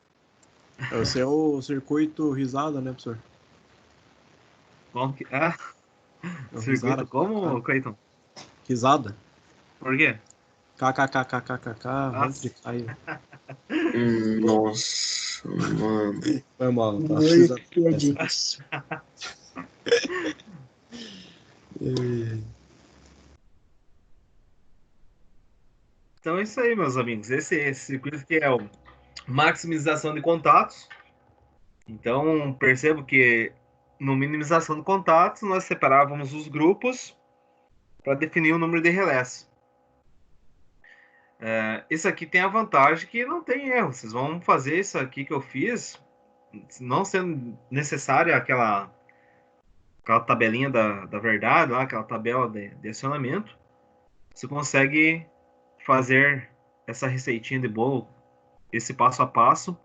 Esse é o circuito risada, né, professor? Como que... Ah, É o circuito risada. como, Cleiton? Risada. Por quê? KKKKKK, Nossa. onde caiu. Nossa, mano. Foi mal, tá? Oi, piadinhas. Então é isso aí, meus amigos. Esse circuito que é o maximização de contatos. Então, percebo que no minimização de contatos, nós separávamos os grupos para definir o número de relés. Isso aqui tem a vantagem que não tem erro. Vocês vão fazer isso aqui que eu fiz, não sendo necessária aquela tabelinha da verdade, lá, aquela tabela de acionamento. Você consegue fazer essa receitinha de bolo, esse passo a passo,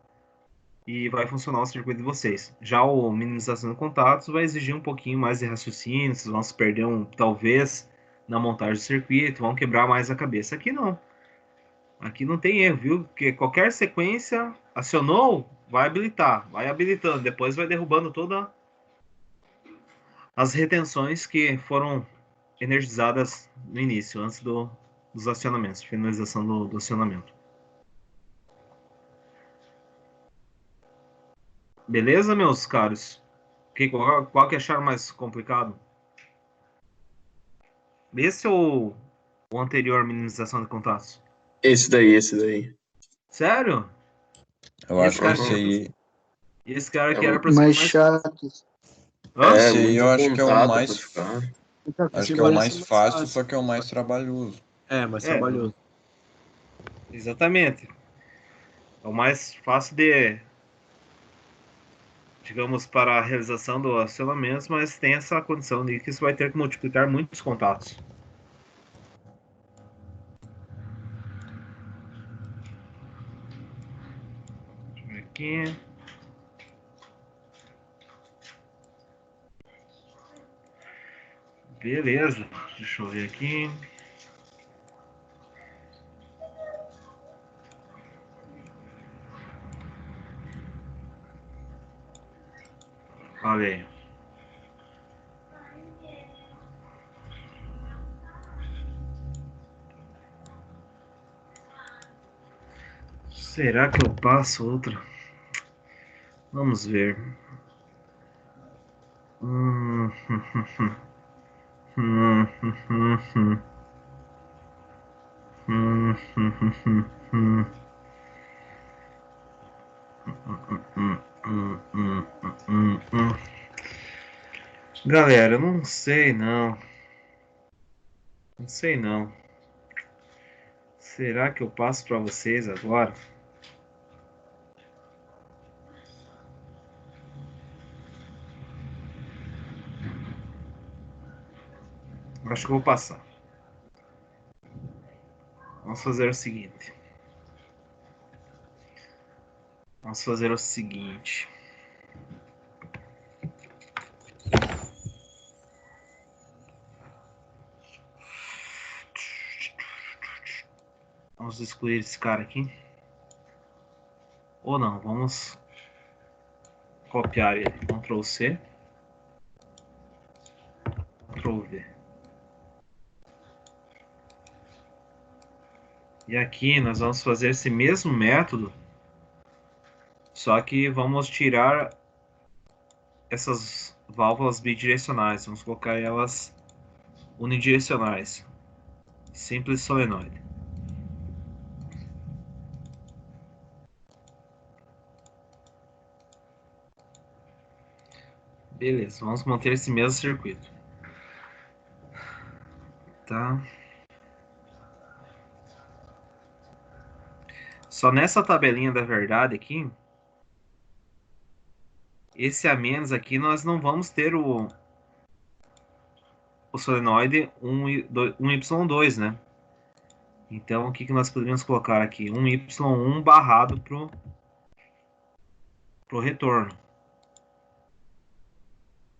e vai funcionar o circuito de vocês. Já o minimização de contatos vai exigir um pouquinho mais de raciocínio, vocês vão se perder talvez na montagem do circuito, vão quebrar mais a cabeça. Aqui não. Aqui não tem erro, viu? Porque qualquer sequência acionou, vai habilitar, vai habilitando, depois vai derrubando todas as retenções que foram energizadas no início, antes dos acionamentos, finalização do acionamento. Beleza, meus caros? Qual que acharam mais complicado? Esse ou o anterior, minimização de contatos? Esse daí. Sério? Eu acho que esse aí. Esse cara que era pra ser Mais chato. Hã? Esse aí eu muito acho que é o contato mais. pra ficar. Então, Acho se que é o parece mais fácil, só que é o mais trabalhoso. É, mais É. trabalhoso. Exatamente. É o mais fácil de, digamos, para a realização do acionamento, mas tem essa condição de que você vai ter que multiplicar muitos contatos. Deixa eu ver aqui. Beleza. Deixa eu ver aqui. Olha aí. Será que eu passo outra? Vamos ver. Hum, hum, hum, hum. Galera, eu não sei não. Não sei não. Será que eu passo para vocês agora? Acho que eu vou passar. Vamos fazer o seguinte. Vamos fazer o seguinte. Vamos excluir esse cara aqui. Ou não, vamos copiar ele. Ctrl C. Ctrl V. E aqui nós vamos fazer esse mesmo método, só que vamos tirar essas válvulas bidirecionais. Vamos colocar elas unidirecionais. Simples solenoide. Beleza, vamos manter esse mesmo circuito. Tá. Só nessa tabelinha da verdade aqui, esse a menos aqui, nós não vamos ter o solenoide 1Y2, né? Então, o que nós poderíamos colocar aqui? 1Y1 barrado pro retorno.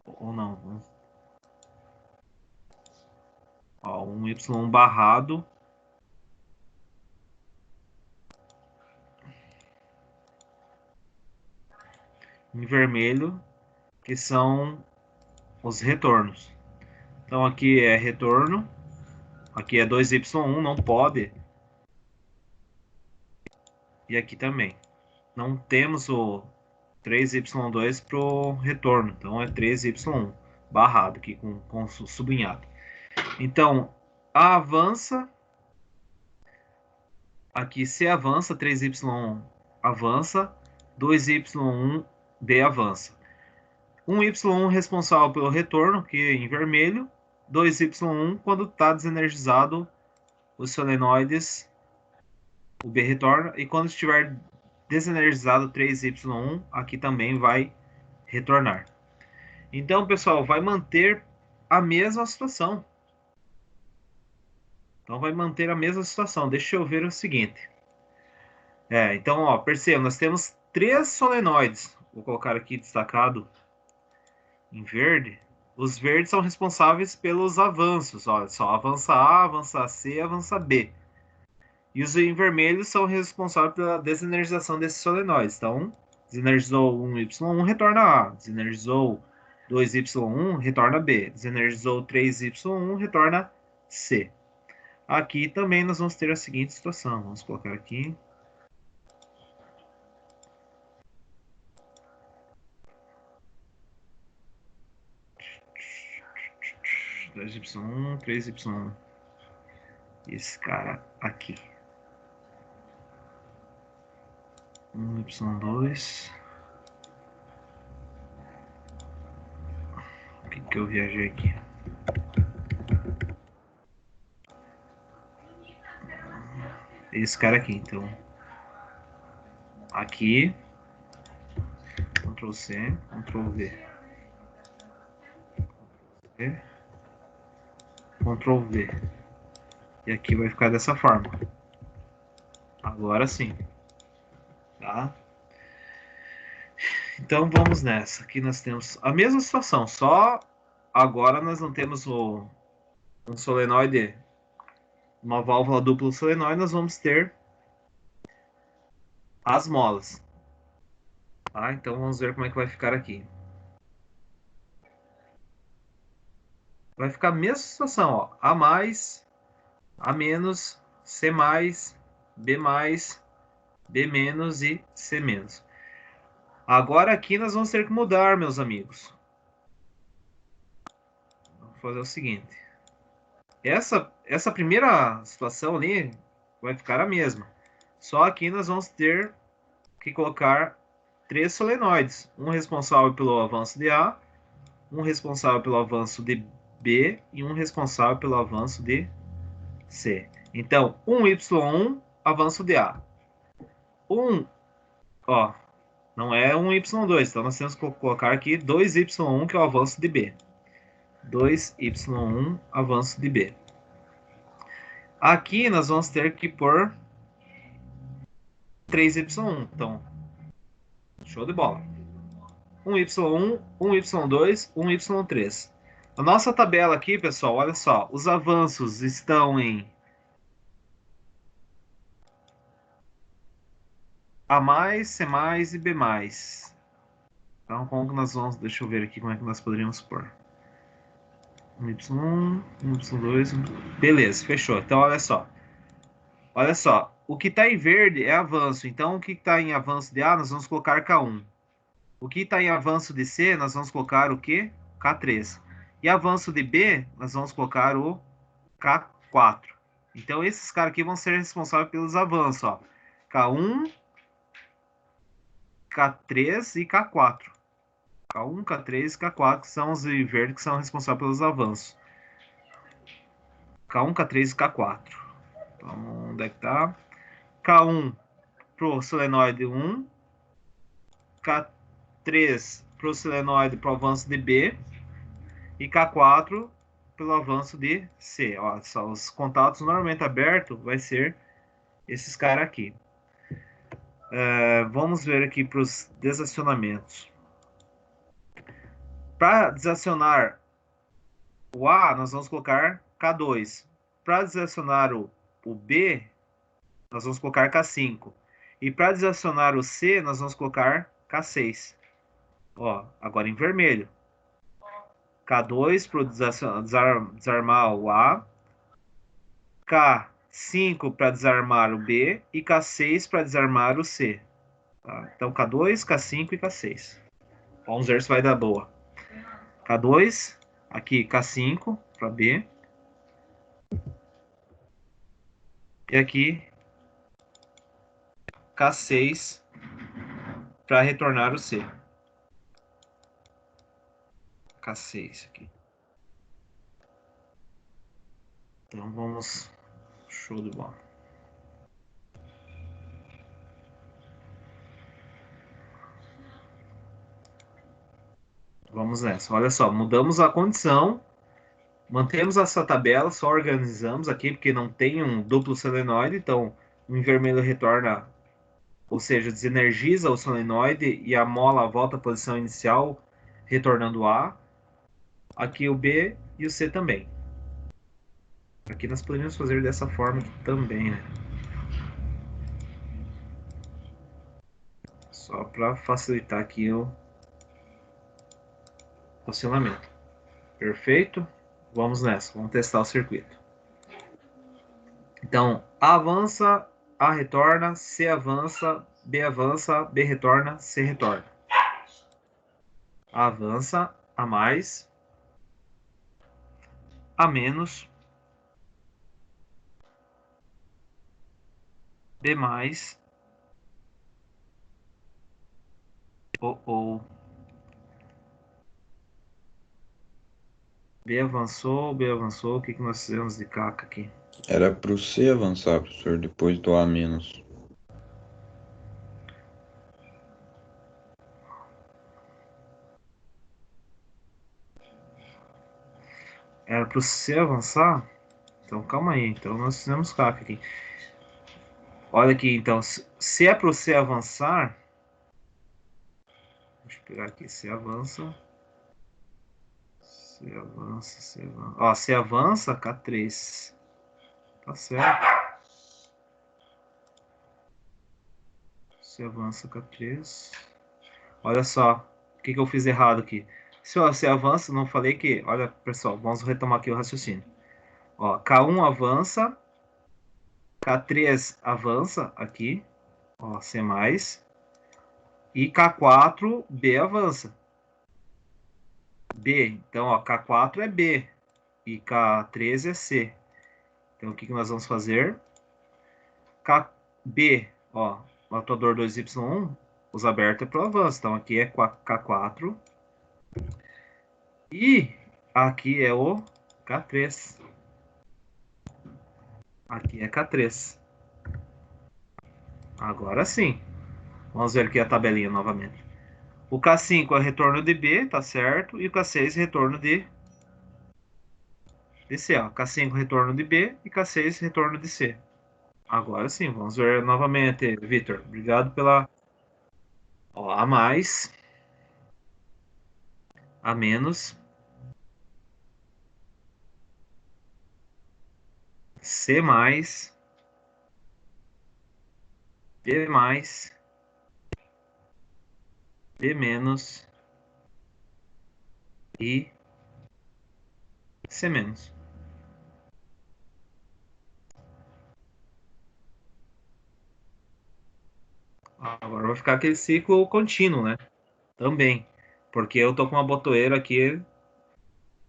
Ou não. Ó, 1Y1 barrado. Em vermelho, que são os retornos. Então, aqui é retorno. Aqui é 2Y1, não pode. E aqui também. Não temos o 3Y2 para o retorno. Então é 3Y1 barrado aqui com sublinhado. Então, A avança. Aqui C avança, 3Y1 avança, 2Y1 B avança. 1Y1 responsável pelo retorno, que é em vermelho. 2Y1 quando está desenergizado os solenoides, o B retorna. E quando estiver desenergizado 3Y1, aqui também vai retornar. Então, pessoal, vai manter a mesma situação. Então, vai manter a mesma situação. Deixa eu ver o seguinte. Então, ó, perceba, nós temos 3 solenoides. Vou colocar aqui destacado em verde. Os verdes são responsáveis pelos avanços. Olha só, avança A, avança C, avança B. E os em vermelho são responsáveis pela desenergização desses solenoides. Então, desenergizou 1Y1, retorna A. Desenergizou 2Y1, retorna B. Desenergizou 3Y1, retorna C. Aqui também nós vamos ter a seguinte situação. Vamos colocar aqui. Dois Y1, 3Y1. Esse cara aqui. 1Y2. O que eu viajei aqui? esse cara aqui. Então, aqui, Ctrl C, Ctrl V. Ctrl V. E aqui vai ficar dessa forma. Agora sim. Tá? Então vamos nessa. Aqui nós temos a mesma situação, só agora nós não temos um solenoide, uma válvula dupla solenoide, nós vamos ter as molas. Tá? Então vamos ver como é que vai ficar aqui. Vai ficar a mesma situação, ó. A mais, A menos, C mais, B mais, B menos e C menos. Agora aqui nós vamos ter que mudar, meus amigos. Vamos fazer o seguinte. Essa primeira situação ali vai ficar a mesma. Só aqui nós vamos ter que colocar 3 solenoides. Um responsável pelo avanço de A, um responsável pelo avanço de B e um responsável pelo avanço de C. Então, um Y1, avanço de A. Não é um Y2, então nós temos que colocar aqui 2Y1, que é o avanço de B. 2Y1, avanço de B. Aqui nós vamos ter que pôr 3Y1. Então, show de bola. 1Y1, 1Y2, 1Y3. A nossa tabela aqui, pessoal, olha só. Os avanços estão em A mais, C mais e B mais. Então, como que nós vamos... Deixa eu ver aqui como é que nós poderíamos pôr. 1Y1, 1Y2... Beleza, fechou. Então, olha só. Olha só. O que está em verde é avanço. Então, o que está em avanço de A, nós vamos colocar K1. O que está em avanço de C, nós vamos colocar o quê? K3. E avanço de B, nós vamos colocar o K4. Então, esses caras aqui vão ser responsáveis pelos avanços. Ó. K1, K3 e K4. K1, K3 e K4 que são os de verde que são responsáveis pelos avanços. K1, K3 e K4. Então, onde é que tá? K1 para o solenoide 1. K3 para o solenoide para o avanço de B. E K4 pelo avanço de C. Ó, só os contatos normalmente abertos vai ser esses caras aqui. Vamos ver aqui para os desacionamentos. Para desacionar o A, nós vamos colocar K2. Para desacionar o B, nós vamos colocar K5. E para desacionar o C, nós vamos colocar K6. Ó, agora em vermelho. K2 para desarmar o A. K5 para desarmar o B. E K6 para desarmar o C. Tá? Então, K2, K5 e K6. Vamos ver se vai dar boa. K2, aqui K5 para B. E aqui K6 para retornar o C. K6 aqui. Então vamos... Show de bola. Vamos nessa. Olha só, mudamos a condição. Mantemos essa tabela, só organizamos aqui, porque não tem um duplo solenoide. Então, em vermelho retorna, ou seja, desenergiza o solenoide e a mola volta à posição inicial, retornando A. Aqui o B e o C também. Aqui nós poderíamos fazer dessa forma também, né? Só para facilitar aqui o funcionamento. Perfeito? Vamos nessa, vamos testar o circuito. Então, A avança, A retorna, C avança, B retorna, C retorna. A avança, A mais, A menos, B mais, B avançou, B avançou. O que nós fizemos de caca aqui? Era pro C avançar, professor, depois do A menos. Era pro C avançar? Então, calma aí. Então, nós fizemos caca aqui. Olha aqui, então. Se é pro C avançar... Deixa eu pegar aqui. C avança. C avança, C avança. Ó, C avança, K3. Tá certo. C avança, K3. Olha só. O que eu fiz errado aqui? Se você avança, não falei que... Olha, pessoal, vamos retomar aqui o raciocínio. Ó, K1 avança. K3 avança aqui. Ó, C+. E K4, B avança. B. Então, ó, K4 é B. E K3 é C. Então, o que nós vamos fazer? KB, ó, o atuador 2Y1, os abertos é para o avanço. Então, aqui é K4. E aqui é o K3. Aqui é K3. Agora sim. Vamos ver aqui a tabelinha novamente. O K5 é retorno de B, tá certo? E o K6 é retorno de C. Ó. K5 retorno de B e K6 retorno de C. Agora sim, vamos ver novamente, Vitor. Obrigado pela... Ó, A mais, A menos, C mais, B mais, B menos e C menos. Agora vai ficar aquele ciclo contínuo, né? Também. Porque eu tô com uma botoeira aqui,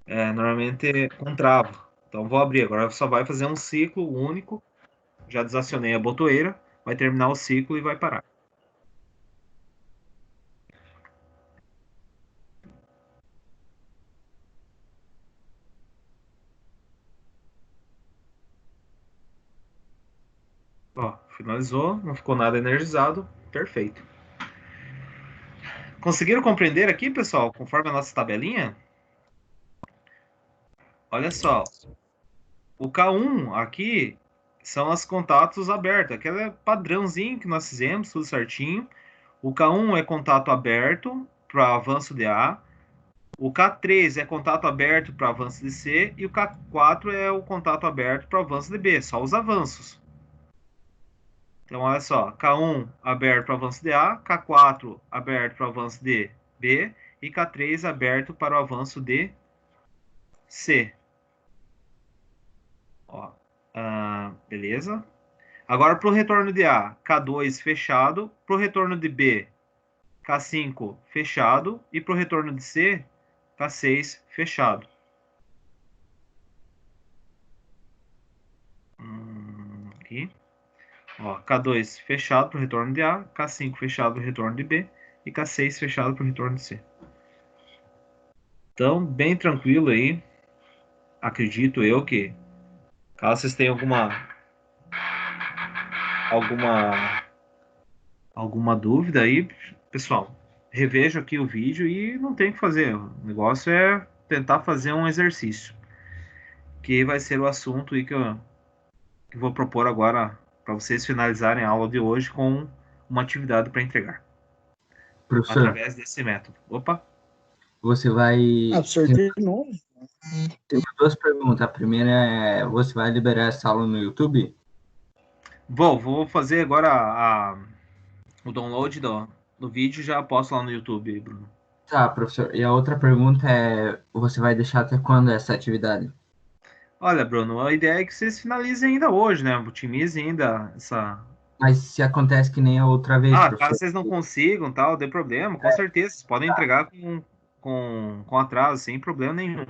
normalmente com travo. Então vou abrir. Agora só vai fazer um ciclo único. Já desacionei a botoeira. Vai terminar o ciclo e vai parar. Ó, finalizou. Não ficou nada energizado. Perfeito. Conseguiram compreender aqui, pessoal, conforme a nossa tabelinha? Olha só. O K1 aqui são os contatos abertos. Aquele padrãozinho que nós fizemos, tudo certinho. O K1 é contato aberto para avanço de A. O K3 é contato aberto para avanço de C. E o K4 é o contato aberto para avanço de B. Só os avanços. Então, olha só. K1 aberto para avanço de A. K4 aberto para avanço de B. E K3 aberto para o avanço de C. Ó, beleza. Agora, para o retorno de A, K2 fechado. Para o retorno de B, K5 fechado. E para o retorno de C, K6 fechado. Aqui. Ó, K2 fechado para o retorno de A. K5 fechado para o retorno de B. E K6 fechado para o retorno de C. Então, bem tranquilo aí. Acredito eu que, caso vocês tenham alguma dúvida aí, pessoal, revejo aqui o vídeo e não tem o que fazer. O negócio é tentar fazer um exercício, que vai ser o assunto aí que eu vou propor agora para vocês finalizarem a aula de hoje com uma atividade para entregar. Professor, Através desse método. Opa! você vai... Professor, de novo? Tem duas perguntas. A primeira é, você vai liberar essa aula no YouTube? Vou fazer agora o download do vídeo e já posto lá no YouTube, Bruno. Tá, professor. E a outra pergunta é, você vai deixar até quando essa atividade? Olha, Bruno, a ideia é que vocês finalizem ainda hoje, né? Otimizem ainda essa... Mas se acontece que nem a outra vez, caso professor. vocês não consigam, tal, dê problema, com certeza, vocês podem entregar com atraso, sem problema nenhum.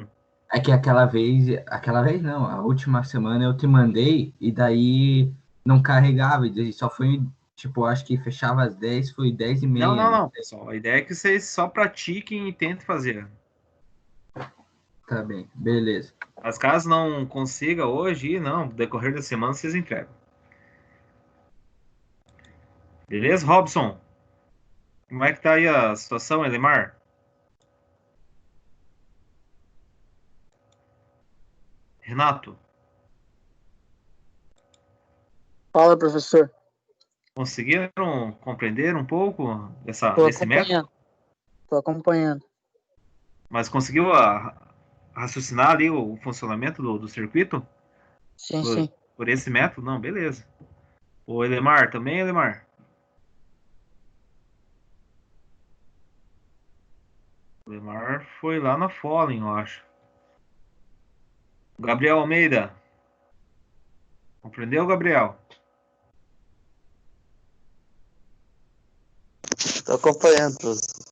É que aquela vez não, a última semana eu te mandei e daí não carregava, e só foi, tipo, acho que fechava às 10, foi 10h30. Não, pessoal, a ideia é que vocês só pratiquem e tentem fazer. Tá bem, beleza. Mas caso não consiga hoje, não, no decorrer da semana vocês entregam. Beleza, Robson? Como é que tá aí a situação, Elemar? Renato, Fala, professor. conseguiram compreender um pouco Tô desse método? acompanhando. Tô acompanhando. Mas conseguiu raciocinar ali o funcionamento do circuito Sim, sim. por esse método? Não, beleza. O Elemar também, Elemar? O Elemar foi lá na Fallen, eu acho. O Gabriel Almeida. Compreendeu, Gabriel? Tô acompanhando, professor.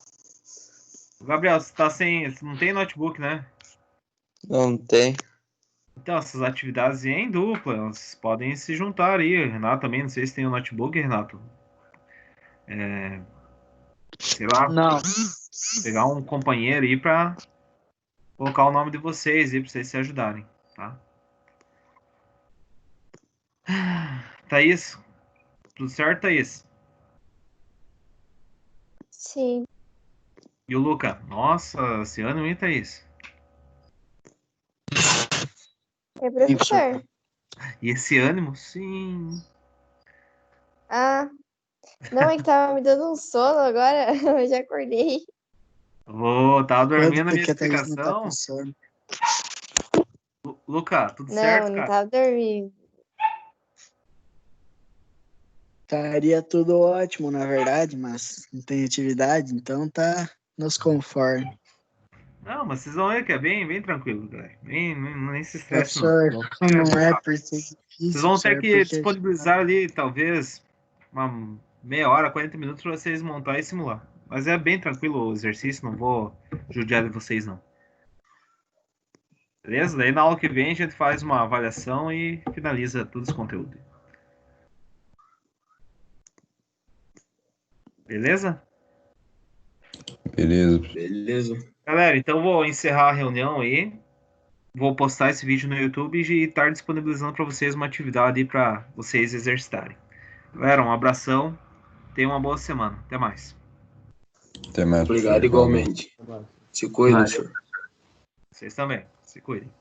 Gabriel, você tá sem. Você não tem notebook, né? Não tem. Então, essas atividades em dupla, elas podem se juntar aí. Renato também, não sei se tem um notebook, Renato. Sei lá, Não. pegar um companheiro aí pra colocar o nome de vocês aí, pra vocês se ajudarem, tá? Thaís, tudo certo, Thaís? Sim. E o Luca? Nossa, esse ano, hein, Thaís? É professor. E esse ânimo? Sim. Ah, não, é que tava me dando um sono agora. Eu já acordei. Tava dormindo a minha Porque a Thaís não tá com explicação. sono. Luca, tudo Não, certo, não cara? tava dormindo. Estaria tudo ótimo, na verdade, mas não tem atividade, então tá nos conforme. Não, mas vocês vão ver que é bem tranquilo, galera. Nem se estresse, não. Professor, não é por ser Vocês difícil, vão ter professor, que porque disponibilizar ali, talvez, uma meia hora, 40 minutos para vocês montar e simular. Mas é bem tranquilo o exercício, não vou judiar de vocês, não. Beleza? Daí na aula que vem a gente faz uma avaliação e finaliza todo esse conteúdo. Beleza? Beleza. Beleza. Galera, então vou encerrar a reunião aí. Vou postar esse vídeo no YouTube e estar disponibilizando para vocês uma atividade aí para vocês exercitarem. Galera, um abração. Tenham uma boa semana. Até mais. Até mais, Obrigado professor. Valeu. igualmente. Se cuida, Valeu. senhor. Vocês também. Se cuidem.